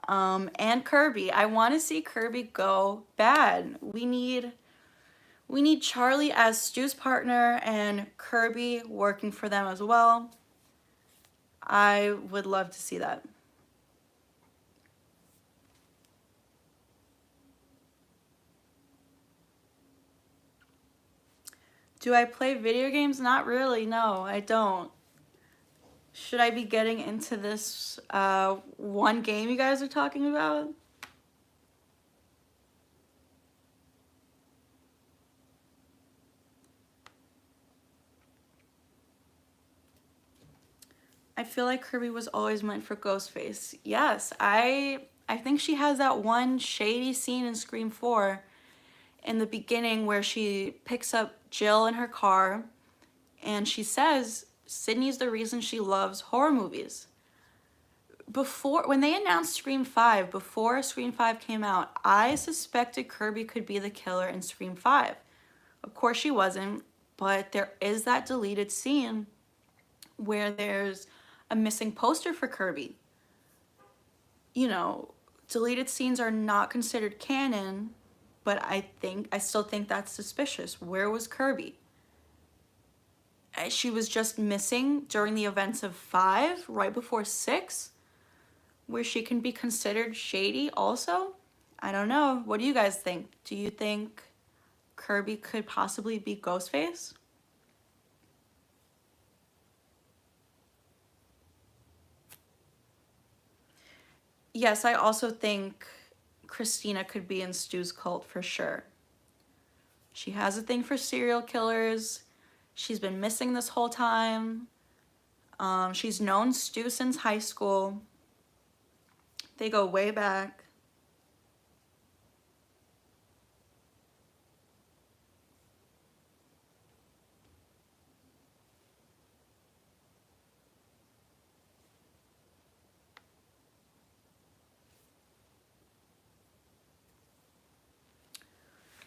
And Kirby. I want to see Kirby go bad. We need Charlie as Stu's partner and Kirby working for them as well. I would love to see that. Do I play video games? Not really, no, I don't. Should I be getting into this one game you guys are talking about? I feel like Kirby was always meant for Ghostface. Yes, I think she has that one shady scene in Scream 4 in the beginning where she picks up Jill in her car and she says Sydney's the reason she loves horror movies. When they announced Scream 5, before Scream 5 came out, I suspected Kirby could be the killer in Scream 5. Of course she wasn't, but there is that deleted scene where there's a missing poster for Kirby. You know, deleted scenes are not considered canon, but I still think that's suspicious. Where was Kirby? She was just missing during the events of 5, right before 6, where she can be considered shady also? I don't know. What do you guys think? Do you think Kirby could possibly be Ghostface? Yes, I also think Christina could be in Stu's cult for sure. She has a thing for serial killers. She's been missing this whole time. She's known Stu since high school. They go way back.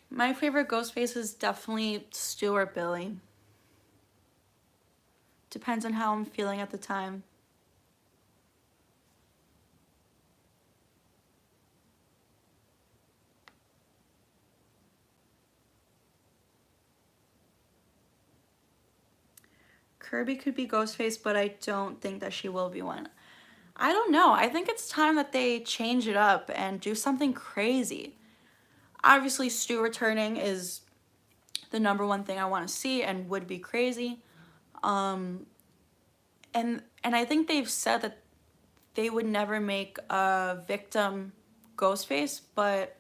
My favorite Ghostface is definitely Stu or Billy. Depends on how I'm feeling at the time. Kirby could be Ghostface, but I don't think that she will be one. I don't know. I think it's time that they change it up and do something crazy. Obviously, Stu returning is the number one thing I want to see and would be crazy. And I think they've said that they would never make a victim Ghostface, but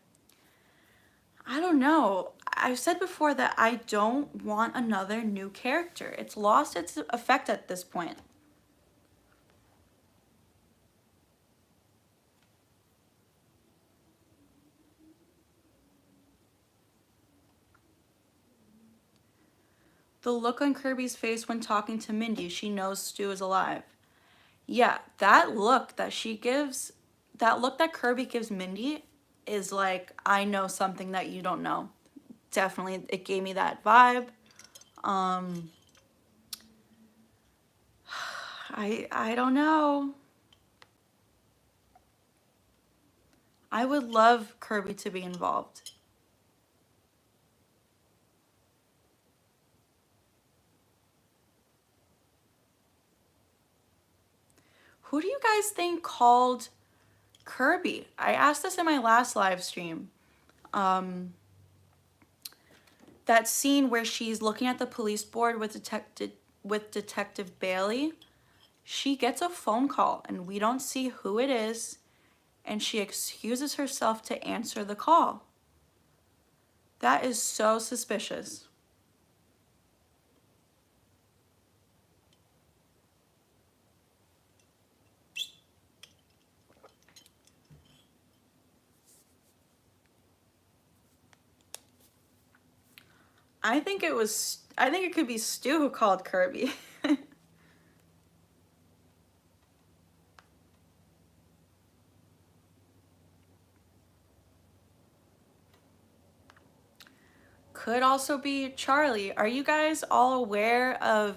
I don't know. I've said before that I don't want another new character. It's lost its effect at this point. The look on Kirby's face when talking to Mindy, she knows Stu is alive. Yeah, that look that Kirby gives Mindy is like, I know something that you don't know. Definitely, it gave me that vibe. I don't know. I would love Kirby to be involved. Who do you guys think called Kirby? I asked this in my last live stream. That scene where she's looking at the police board with Detective Bailey, she gets a phone call and we don't see who it is, and she excuses herself to answer the call. That is so suspicious. I think it could be Stu who called Kirby. Could also be Charlie. Are you guys all aware of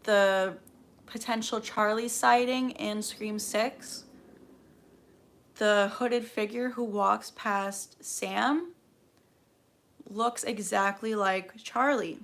the potential Charlie sighting in Scream 6? The hooded figure who walks past Sam looks exactly like Charlie.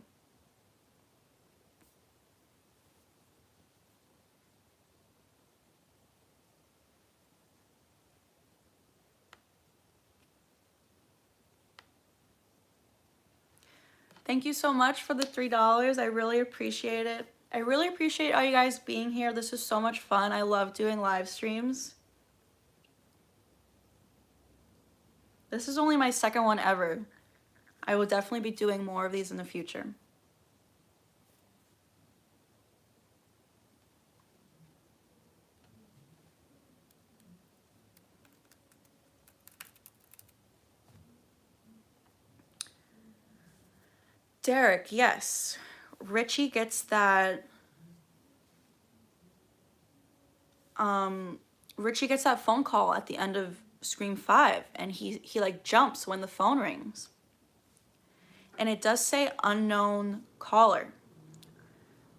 Thank you so much for the $3. I really appreciate it. I really appreciate all you guys being here. This is so much fun. I love doing live streams. This is only my second one ever. I will definitely be doing more of these in the future. Derek, yes. Richie gets that Richie gets that phone call at the end of Scream 5, and he like jumps when the phone rings. And it does say unknown caller.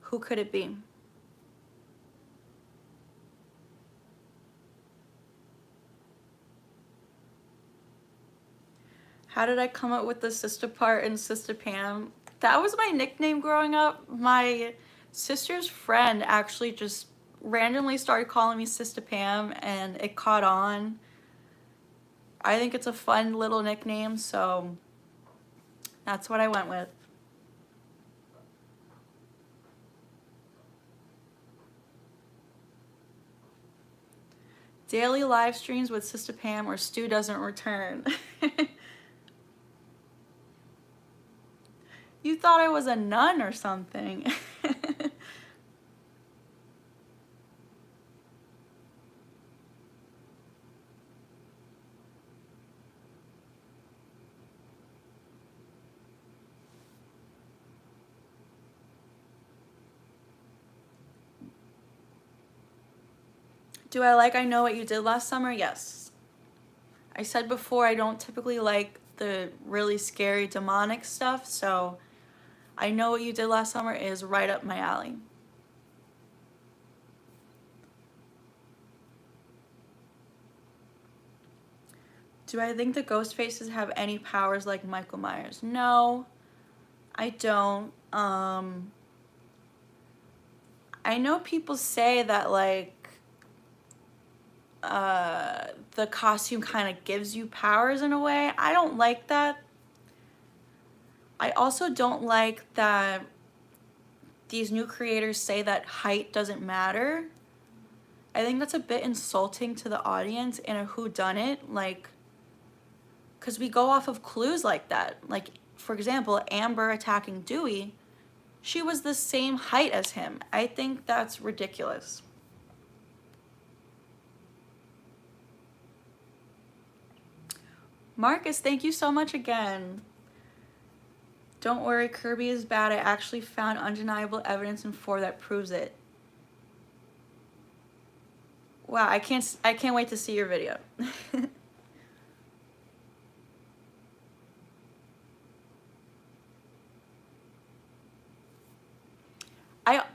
Who could it be? How did I come up with the sister part and Sister Pam? That was my nickname growing up. My sister's friend actually just randomly started calling me Sister Pam, and it caught on. I think it's a fun little nickname, so that's what I went with. Daily live streams with Sister Pam or Stu doesn't return. You thought I was a nun or something. Do I like I Know What You Did Last Summer? Yes. I said before I don't typically like the really scary demonic stuff, so I Know What You Did Last Summer is right up my alley. Do I think the ghost faces have any powers like Michael Myers? No, I don't. I know people say that like the costume kind of gives you powers in a way. I don't like that. I also don't like that these new creators say that height doesn't matter. I think that's a bit insulting to the audience in a whodunit, like, because we go off of clues like that. Like, for example, Amber attacking Dewey, she was the same height as him. I think that's ridiculous. Marcus, thank you so much again. Don't worry, Kirby is bad. I actually found undeniable evidence in 4 that proves it. Wow, I can't wait to see your video.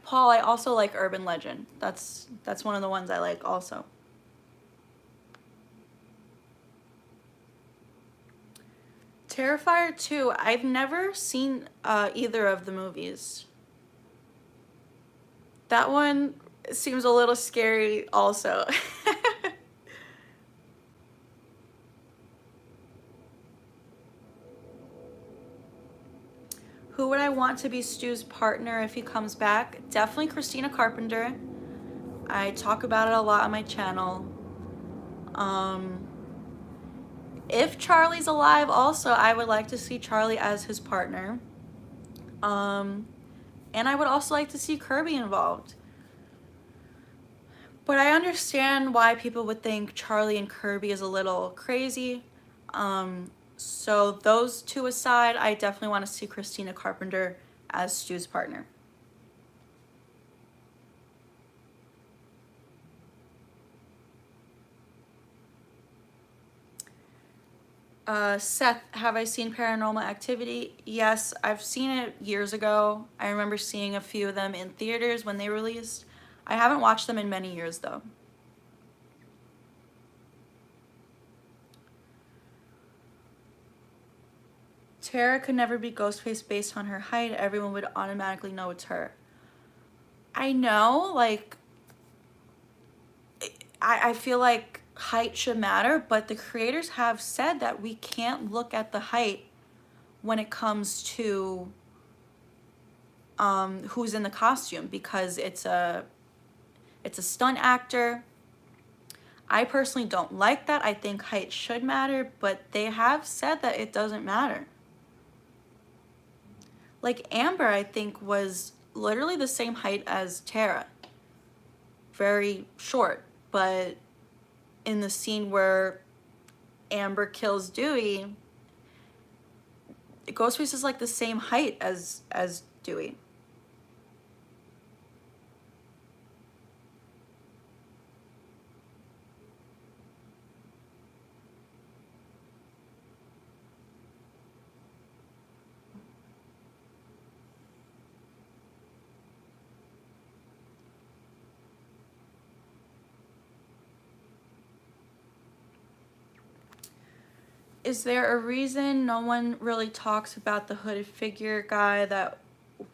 Paul, I also like Urban Legend. That's one of the ones I like also. Terrifier 2, I've never seen either of the movies. That one seems a little scary also. Who would I want to be Stu's partner if he comes back? Definitely Christina Carpenter. I talk about it a lot on my channel. If Charlie's alive also, I would like to see Charlie as his partner. And I would also like to see Kirby involved. But I understand why people would think Charlie and Kirby is a little crazy. So those two aside, I definitely want to see Christina Carpenter as Stu's partner. Seth, have I seen Paranormal Activity? Yes, I've seen it years ago. I remember seeing a few of them in theaters when they released. I haven't watched them in many years though. Tara could never be Ghostface based on her height. Everyone would automatically know it's her. I know, like, I feel like height should matter, but the creators have said that we can't look at the height when it comes to who's in the costume, because it's a stunt actor. I personally don't like that. I think height should matter, but they have said that it doesn't matter. Like Amber, I think, was literally the same height as Tara. Very short, but in the scene where Amber kills Dewey, Ghostface is like the same height as Dewey. Is there a reason no one really talks about the hooded figure guy that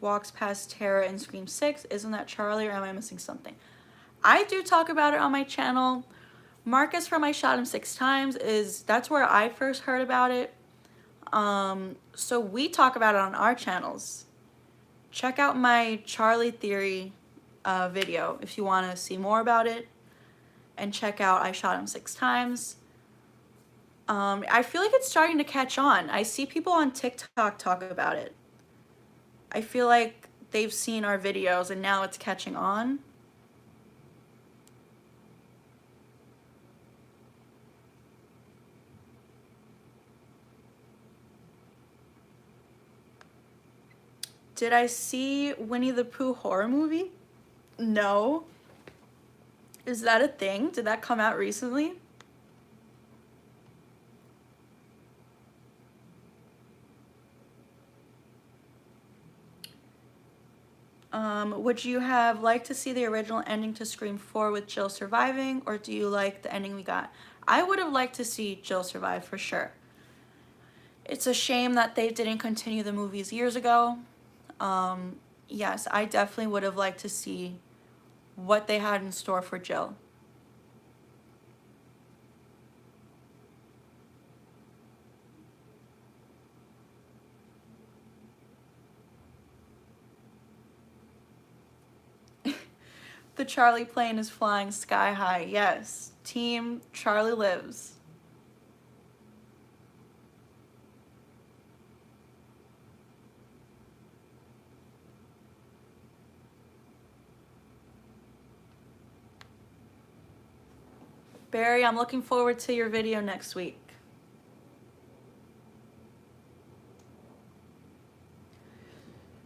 walks past Tara in Scream 6? Isn't that Charlie, or am I missing something? I do talk about it on my channel. Marcus from I Shot Him 6 Times that's where I first heard about it. So we talk about it on our channels. Check out my Charlie theory video if you want to see more about it. And check out I Shot Him 6 Times. I feel like it's starting to catch on. I see people on TikTok talk about it. I feel like they've seen our videos and now it's catching on. Did I see Winnie the Pooh horror movie? No. Is that a thing? Did that come out recently? Would you have liked to see the original ending to Scream 4 with Jill surviving, or do you like the ending we got? I would have liked to see Jill survive for sure. It's a shame that they didn't continue the movies years ago. Yes, I definitely would have liked to see what they had in store for Jill. The Charlie plane is flying sky high. Yes, team Charlie lives. Barry, I'm looking forward to your video next week.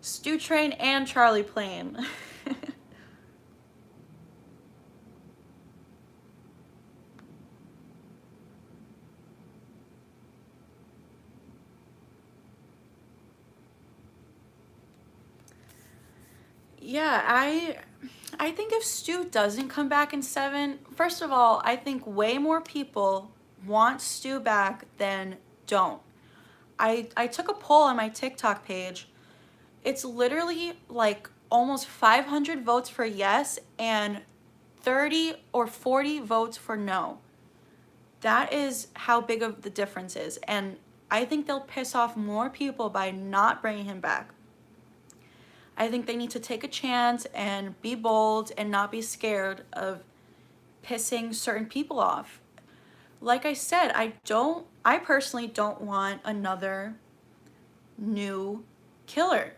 Stu Train and Charlie Plane. Yeah, I think if Stu doesn't come back in 7, first of all, I think way more people want Stu back than don't. I took a poll on my TikTok page. It's literally like almost 500 votes for yes and 30 or 40 votes for no. That is how big of the difference is. And I think they'll piss off more people by not bringing him back. I think they need to take a chance and be bold and not be scared of pissing certain people off. Like I said, I personally don't want another new killer.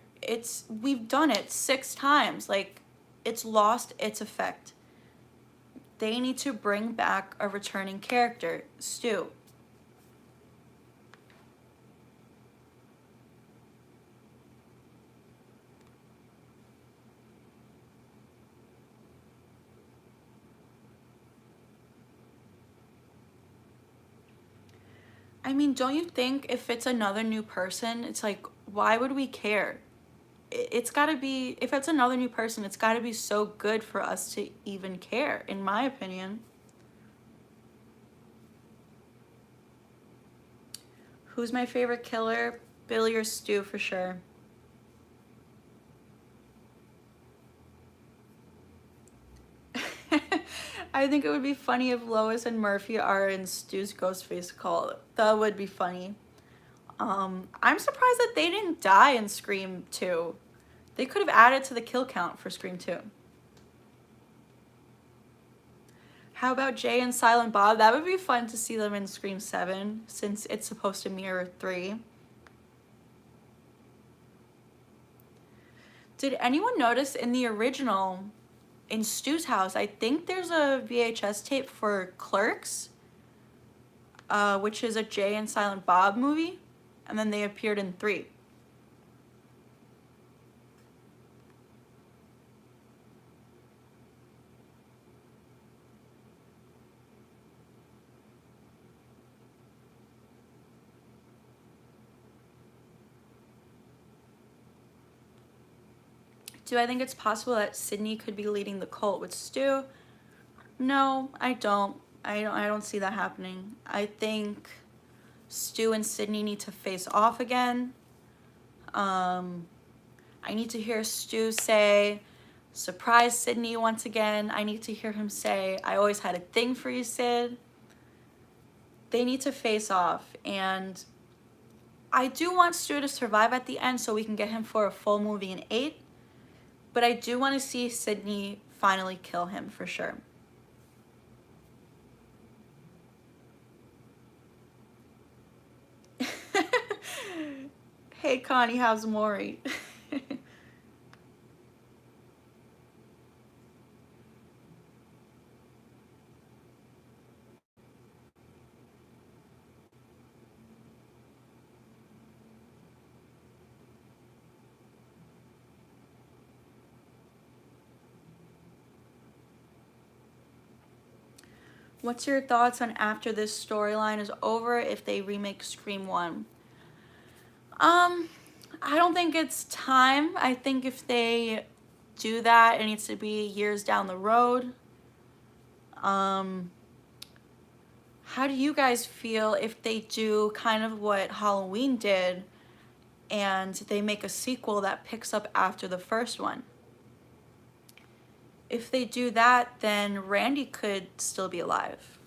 We've done it 6 times. Like, it's lost its effect. They need to bring back a returning character, Stu. I mean, don't you think if it's another new person, it's like, why would we care? It's gotta be, if it's another new person, it's gotta be so good for us to even care, in my opinion. Who's my favorite killer? Billy or Stu for sure. I think it would be funny if Lois and Murphy are in Stu's Ghostface call. That would be funny. I'm surprised that they didn't die in Scream 2. They could have added to the kill count for Scream 2. How about Jay and Silent Bob? That would be fun to see them in Scream 7, since it's supposed to mirror 3. Did anyone notice in the original, in Stu's house, I think there's a VHS tape for Clerks, which is a Jay and Silent Bob movie, and then they appeared in 3. Do I think it's possible that Sydney could be leading the cult with Stu? No, I don't. I don't see that happening. I think Stu and Sydney need to face off again. I need to hear Stu say, "Surprise, Sydney," once again. I need to hear him say, "I always had a thing for you, Sid." They need to face off, and I do want Stu to survive at the end so we can get him for a full movie in 8. But I do want to see Sydney finally kill him for sure. Hey Connie, how's Maury? What's your thoughts on after this storyline is over if they remake Scream 1? I don't think it's time. I think if they do that, it needs to be years down the road. How do you guys feel if they do kind of what Halloween did and they make a sequel that picks up after the first one? If they do that, then Randy could still be alive.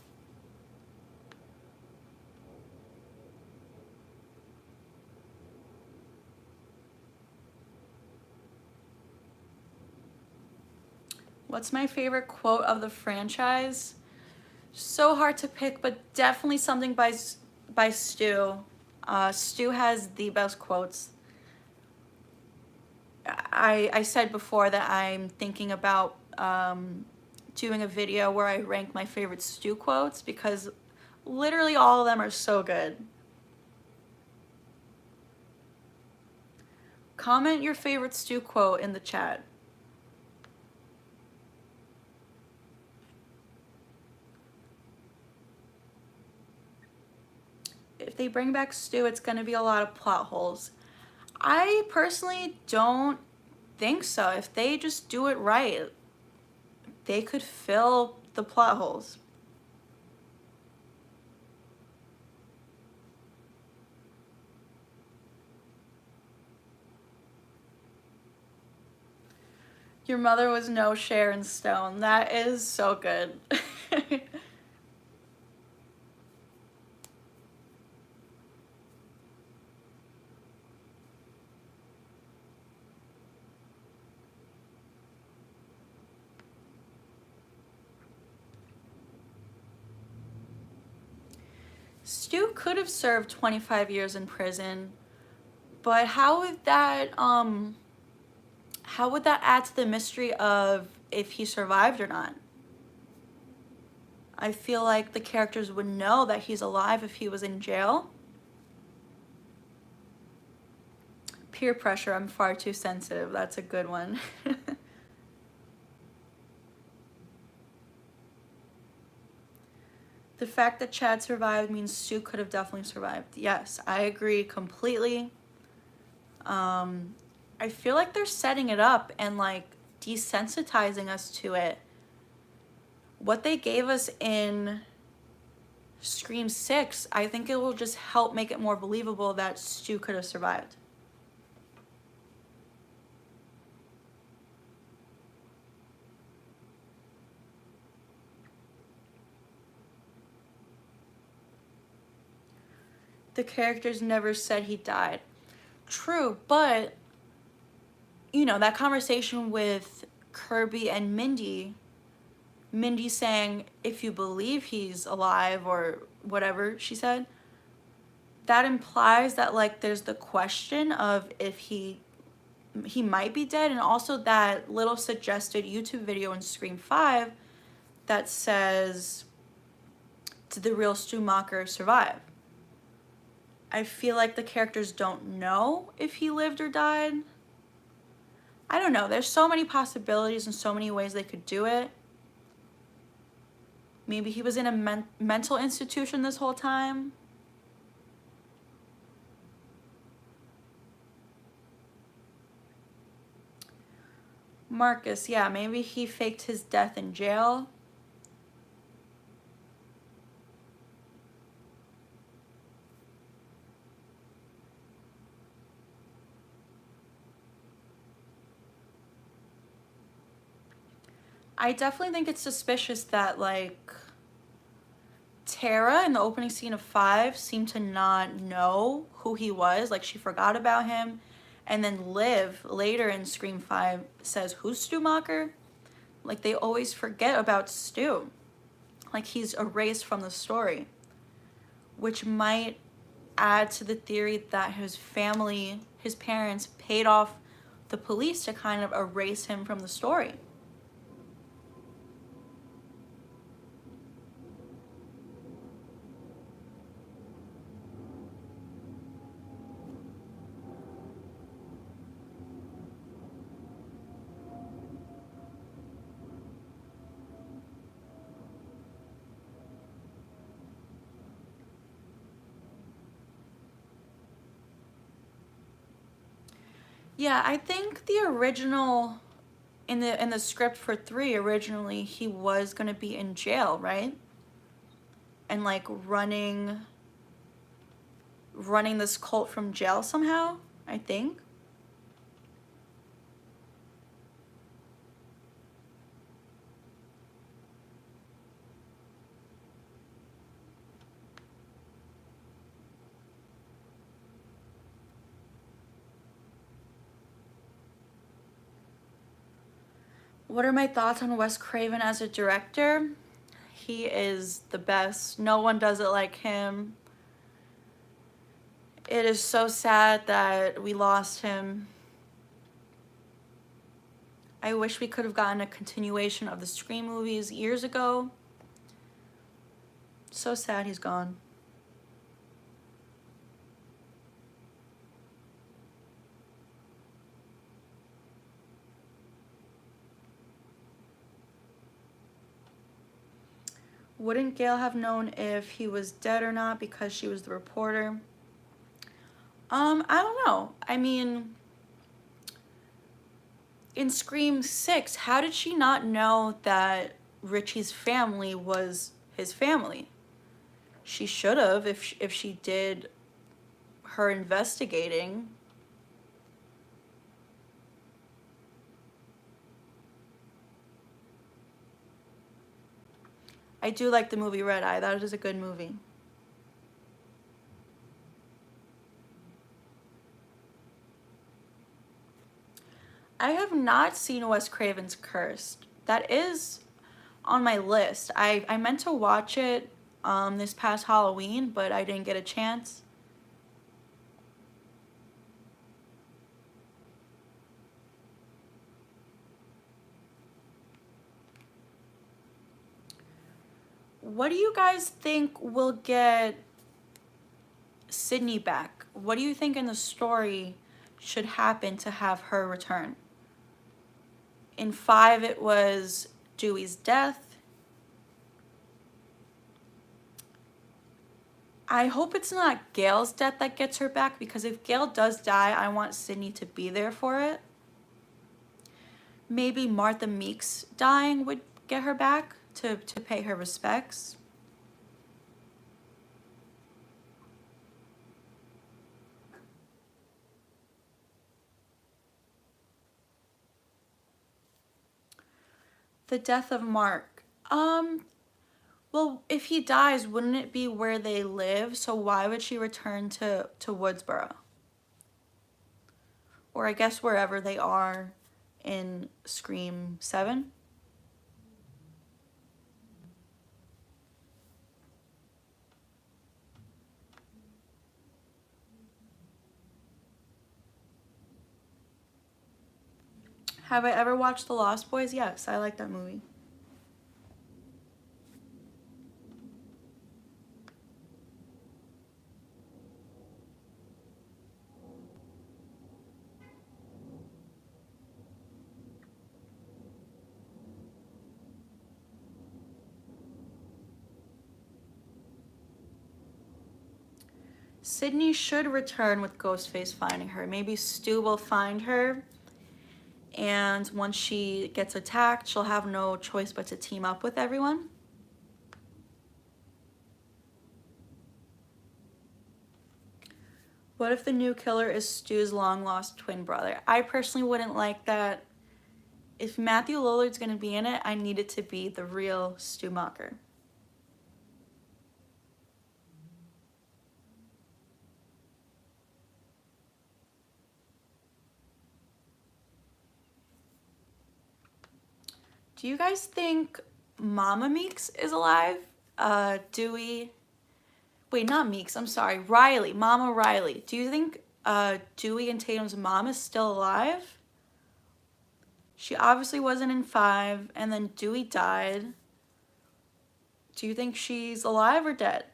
What's my favorite quote of the franchise? So hard to pick, but definitely something by Stu. Stu has the best quotes. I said before that I'm thinking about doing a video where I rank my favorite Stu quotes because literally all of them are so good. Comment your favorite Stu quote in the chat. If they bring back Stu, it's going to be a lot of plot holes. I personally don't think so. If they just do it right, they could fill the plot holes. Your mother was no Sharon Stone. That is so good. Stu could have served 25 years in prison, but how would that add to the mystery of if he survived or not? I feel like the characters would know that he's alive if he was in jail. Peer pressure, I'm far too sensitive. That's a good one. The fact that Chad survived means Stu could have definitely survived. Yes, I agree completely. I feel like they're setting it up and like desensitizing us to it. What they gave us in Scream 6, I think it will just help make it more believable that Stu could have survived. The characters never said he died. True, but you know, that conversation with Kirby and Mindy saying, if you believe he's alive or whatever she said, that implies that like there's the question of if he might be dead, and also that little suggested YouTube video in Scream 5 that says, did the real Stu Macher survive? I feel like the characters don't know if he lived or died. I don't know. There's so many possibilities and so many ways they could do it. Maybe he was in a mental institution this whole time. Marcus, yeah, maybe he faked his death in jail. I definitely think it's suspicious that, like, Tara in the opening scene of 5 seemed to not know who he was. Like, she forgot about him. And then Liv, later in Scream 5, says, who's Stu Macher? Like, they always forget about Stu. Like, he's erased from the story. Which might add to the theory that his family, his parents, paid off the police to kind of erase him from the story. Yeah, I think the original in the script for 3 originally he was going to be in jail, right? And like running this cult from jail somehow, I think. What are my thoughts on Wes Craven as a director? He is the best. No one does it like him. It is so sad that we lost him. I wish we could have gotten a continuation of the Scream movies years ago. So sad he's gone. Wouldn't Gail have known if he was dead or not because she was the reporter? I don't know. I mean, in Scream 6, how did she not know that Richie's family was his family? She should have if she did her investigating. I do like the movie Red Eye. That is a good movie. I have not seen Wes Craven's Cursed. That is on my list. I meant to watch it this past Halloween, but I didn't get a chance. What do you guys think will get Sydney back? What do you think in the story should happen to have her return? In 5, it was Dewey's death. I hope it's not Gail's death that gets her back, because if Gail does die, I want Sydney to be there for it. Maybe Martha Meeks dying would get her back to pay her respects. The death of Mark. Well, if he dies, wouldn't it be where they live? So why would she return to Woodsboro? or I guess wherever they are in Scream 7. Have I ever watched The Lost Boys? Yes, I like that movie. Sydney should return with Ghostface finding her. Maybe Stu will find her, and once she gets attacked, she'll have no choice but to team up with everyone. What if the new killer is Stu's long-lost twin brother? I personally wouldn't like that. If Matthew Lillard's gonna be in it, I need it to be the real Stu Macher. Do you guys think Mama Meeks is alive? Dewey... Wait, not Meeks, I'm sorry. Riley, Mama Riley. Do you think Dewey and Tatum's mom is still alive? She obviously wasn't in 5, and then Dewey died. Do you think she's alive or dead?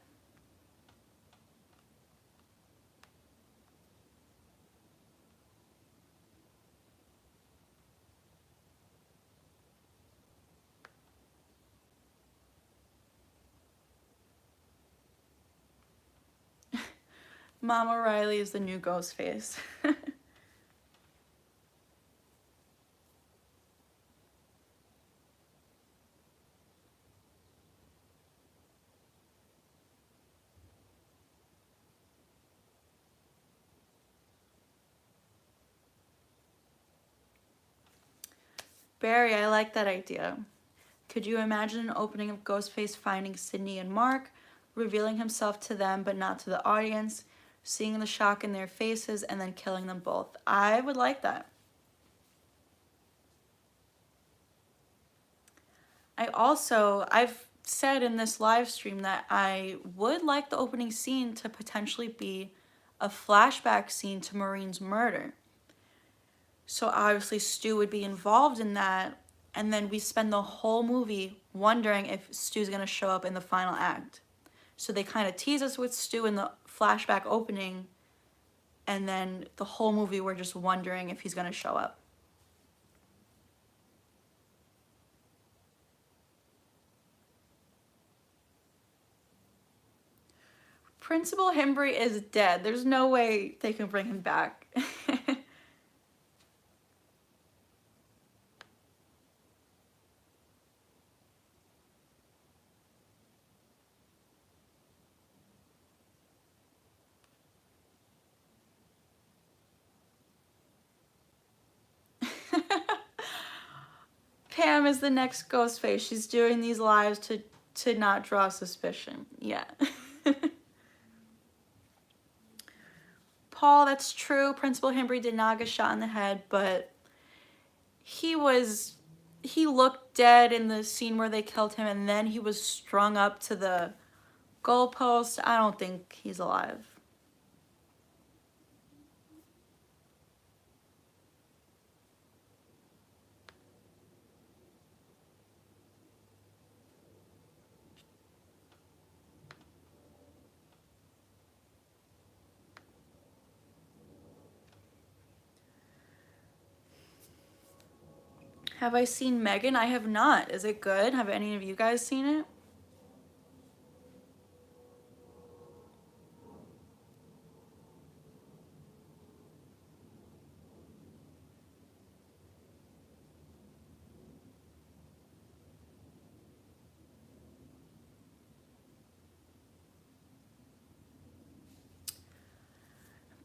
Mama Riley is the new Ghostface. Barry, I like that idea. Could you imagine an opening of Ghostface finding Sydney and Mark, revealing himself to them but not to the audience, seeing the shock in their faces, and then killing them both? I would like that. I've said in this live stream that I would like the opening scene to potentially be a flashback scene to Maureen's murder. So obviously Stu would be involved in that, and then we spend the whole movie wondering if Stu's gonna show up in the final act. So they kind of tease us with Stu in the flashback opening, and then the whole movie we're just wondering if he's gonna show up. Principal Himbry is dead. There's no way they can bring him back. Pam is the next Ghostface. She's doing these lives to not draw suspicion. Yeah. Paul, that's true. Principal Himbry did not get shot in the head, but he looked dead in the scene where they killed him, and then he was strung up to the goalpost. I don't think he's alive. Have I seen Megan? I have not. Is it good? Have any of you guys seen it?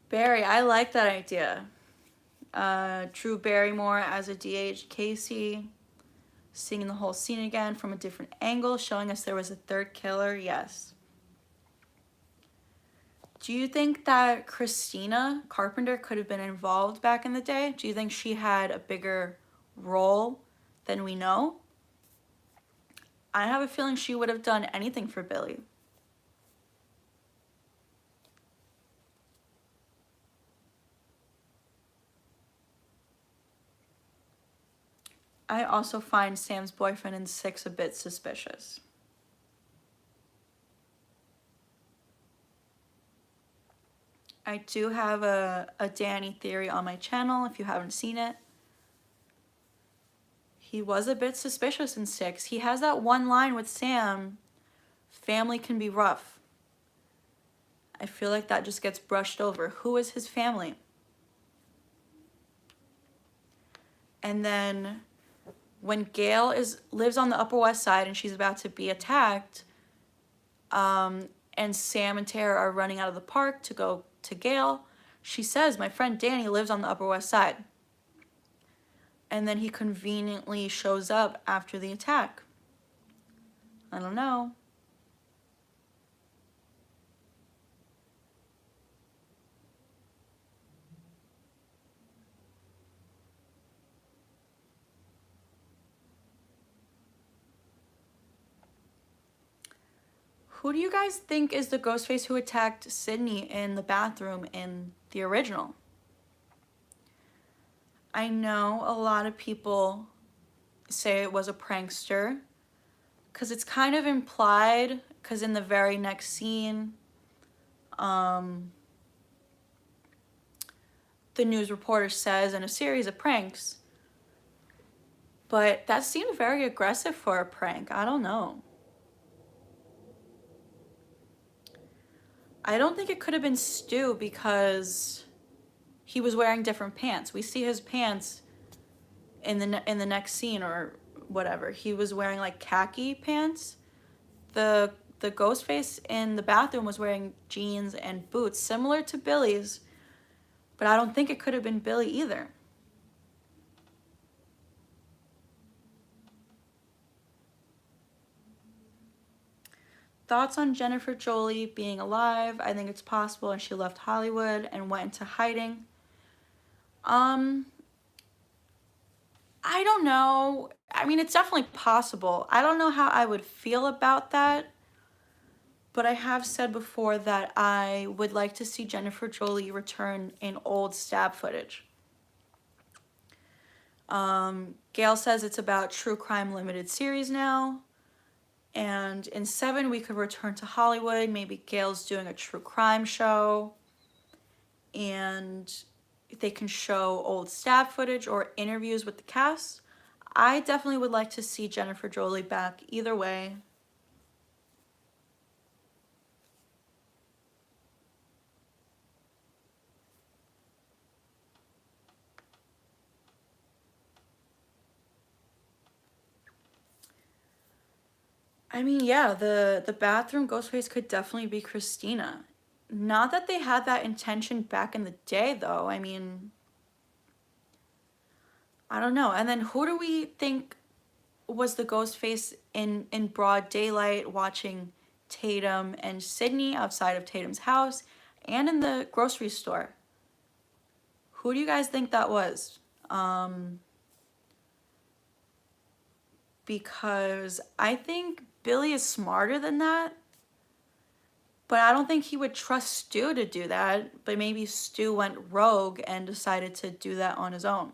Barry, I like that idea. Drew Barrymore as a DH Casey, seeing the whole scene again from a different angle, showing us there was a third killer. Yes. Do you think that Christina Carpenter could have been involved back in the day? Do you think she had a bigger role than we know? I have a feeling she would have done anything for Billy. I also find Sam's boyfriend in 6 a bit suspicious. I do have a Danny theory on my channel if you haven't seen it. He was a bit suspicious in 6. He has that one line with Sam, family can be rough. I feel like that just gets brushed over. Who is his family? And then when Gail lives on the Upper West Side and she's about to be attacked, and Sam and Tara are running out of the park to go to Gail, she says, my friend Danny lives on the Upper West Side. And then he conveniently shows up after the attack. I don't know. Who do you guys think is the Ghostface who attacked Sydney in the bathroom in the original? I know a lot of people say it was a prankster because it's kind of implied, because in the very next scene, the news reporter says in a series of pranks, but that seemed very aggressive for a prank. I don't know. I don't think it could have been Stu because he was wearing different pants. We see his pants in the next scene or whatever. He was wearing like khaki pants. The Ghostface in the bathroom was wearing jeans and boots similar to Billy's, but I don't think it could have been Billy either. Thoughts on Jennifer Jolie being alive? I think it's possible, and she left Hollywood and went into hiding. I don't know. I mean, it's definitely possible. I don't know how I would feel about that, but I have said before that I would like to see Jennifer Jolie return in old stab footage. Gail says it's about true crime limited series now. And in 7, we could return to Hollywood. Maybe Gail's doing a true crime show. And they can show old stab footage or interviews with the cast. I definitely would like to see Jennifer Jolie back either way. I mean, yeah, the bathroom Ghostface could definitely be Christina. Not that they had that intention back in the day, though. I mean, I don't know. And then who do we think was the Ghostface in broad daylight watching Tatum and Sydney outside of Tatum's house and in the grocery store? Who do you guys think that was? Because I think Billy is smarter than that, but I don't think he would trust Stu to do that, but maybe Stu went rogue and decided to do that on his own.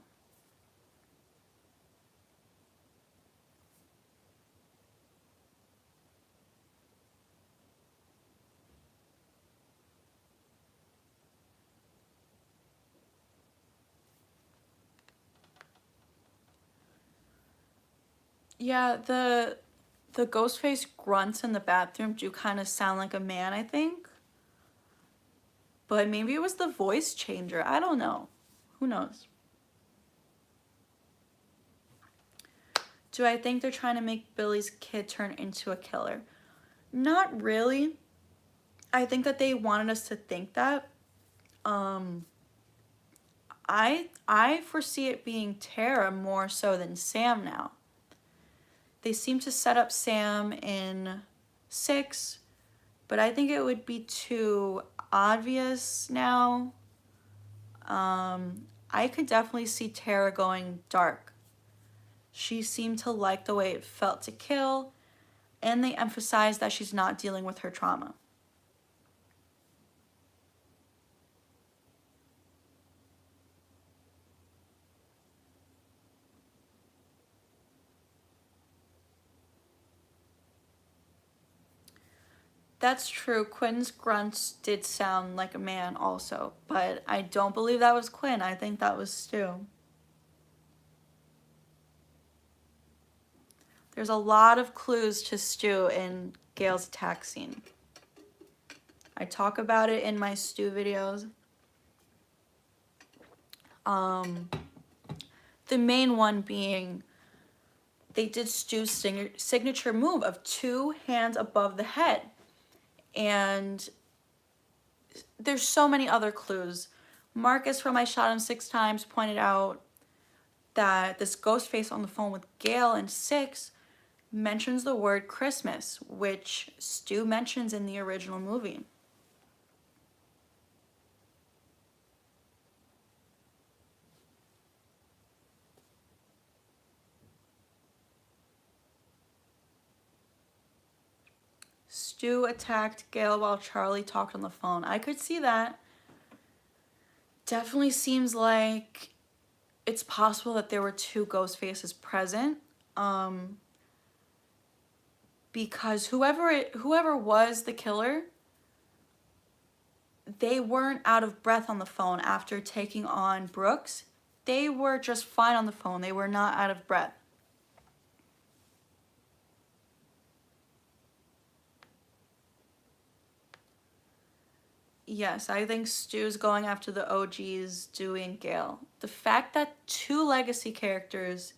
Yeah, the Ghostface grunts in the bathroom do kind of sound like a man, I think. But maybe it was the voice changer. I don't know. Who knows? Do I think they're trying to make Billy's kid turn into a killer? Not really. I think that they wanted us to think that. I foresee it being Tara more so than Sam now. They seem to set up Sam in 6, but I think it would be too obvious now. I could definitely see Tara going dark. She seemed to like the way it felt to kill, and they emphasize that she's not dealing with her trauma. That's true. Quinn's grunts did sound like a man also, but I don't believe that was Quinn. I think that was Stu. There's a lot of clues to Stu in Gail's attack scene. I talk about it in my Stu videos. The main one being they did Stu's signature move of 2 hands above the head. And there's so many other clues. Marcus from I Shot Him 6 Times pointed out that this ghost face on the phone with Gail in 6 mentions the word Christmas, which Stu mentions in the original movie. Stu attacked Gail while Charlie talked on the phone. I could see that. Definitely seems like it's possible that there were 2 ghost faces present. Because whoever was the killer, they weren't out of breath on the phone after taking on Brooks. They were just fine on the phone. They were not out of breath. Yes, I think Stu's going after the OGs, Dewey and Gale. The fact that 2 legacy characters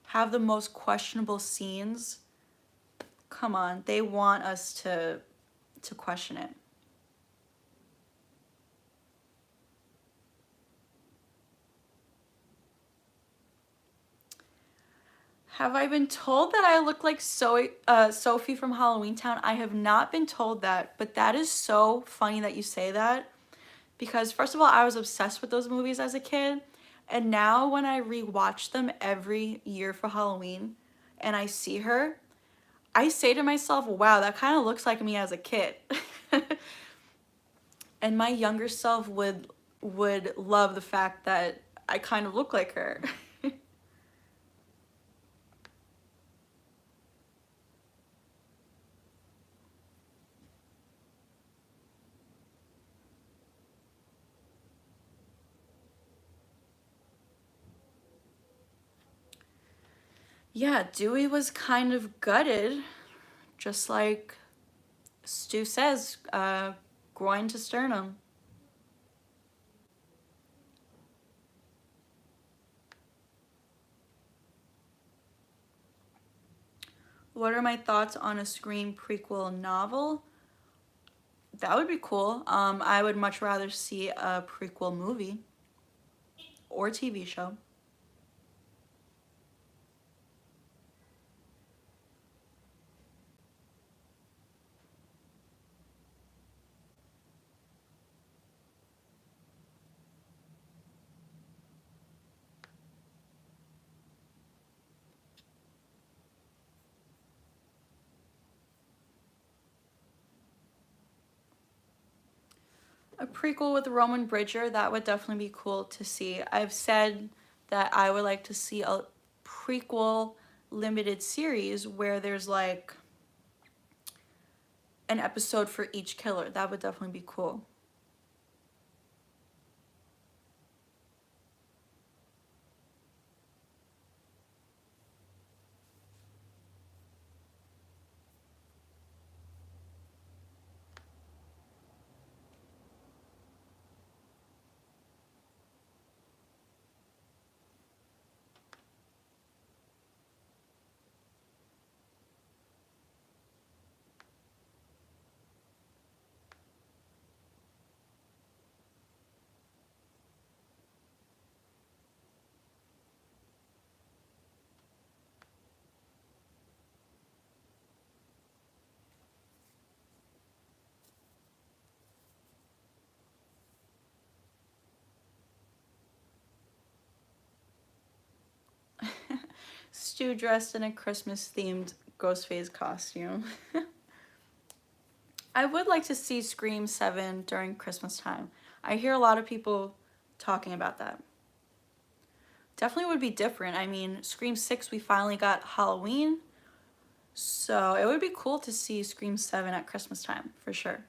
have the most questionable scenes, come on, they want us to question it. Have I been told that I look like Sophie from Halloween Town? I have not been told that, but that is so funny that you say that. Because first of all, I was obsessed with those movies as a kid. And now when I rewatch them every year for Halloween and I see her, I say to myself, wow, that kind of looks like me as a kid. And my younger self would love the fact that I kind of look like her. Yeah, Dewey was kind of gutted, just like Stu says, groin to sternum. What are my thoughts on a Scream prequel novel? That would be cool. I would much rather see a prequel movie or TV show. A prequel with Roman Bridger, that would definitely be cool to see. I've said that I would like to see a prequel limited series where there's like an episode for each killer. That would definitely be cool. Stu dressed in a Christmas-themed Ghostface costume. I would like to see Scream 7 during Christmas time. I hear a lot of people talking about that. Definitely would be different. I mean, Scream 6, we finally got Halloween. So it would be cool to see Scream 7 at Christmas time, for sure.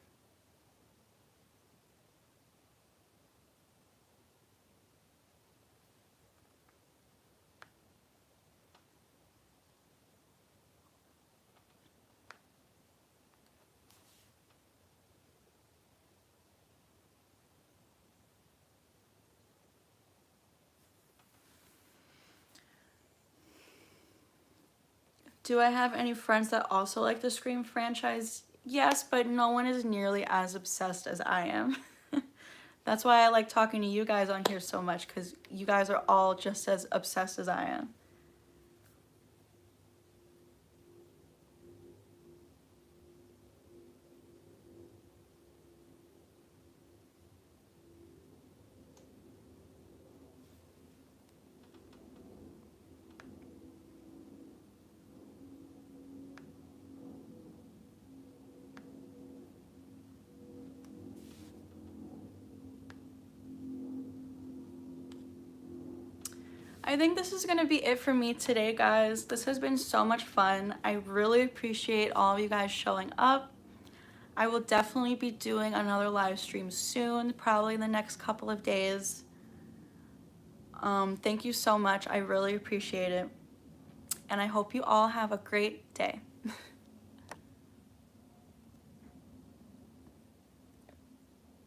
Do I have any friends that also like the Scream franchise? Yes, but no one is nearly as obsessed as I am. That's why I like talking to you guys on here so much, because you guys are all just as obsessed as I am. I think this is going to be it for me today, guys. This has been so much fun. I really appreciate all of you guys showing up. I will definitely be doing another live stream soon, probably in the next couple of days. Thank you so much. I really appreciate it. And I hope you all have a great day.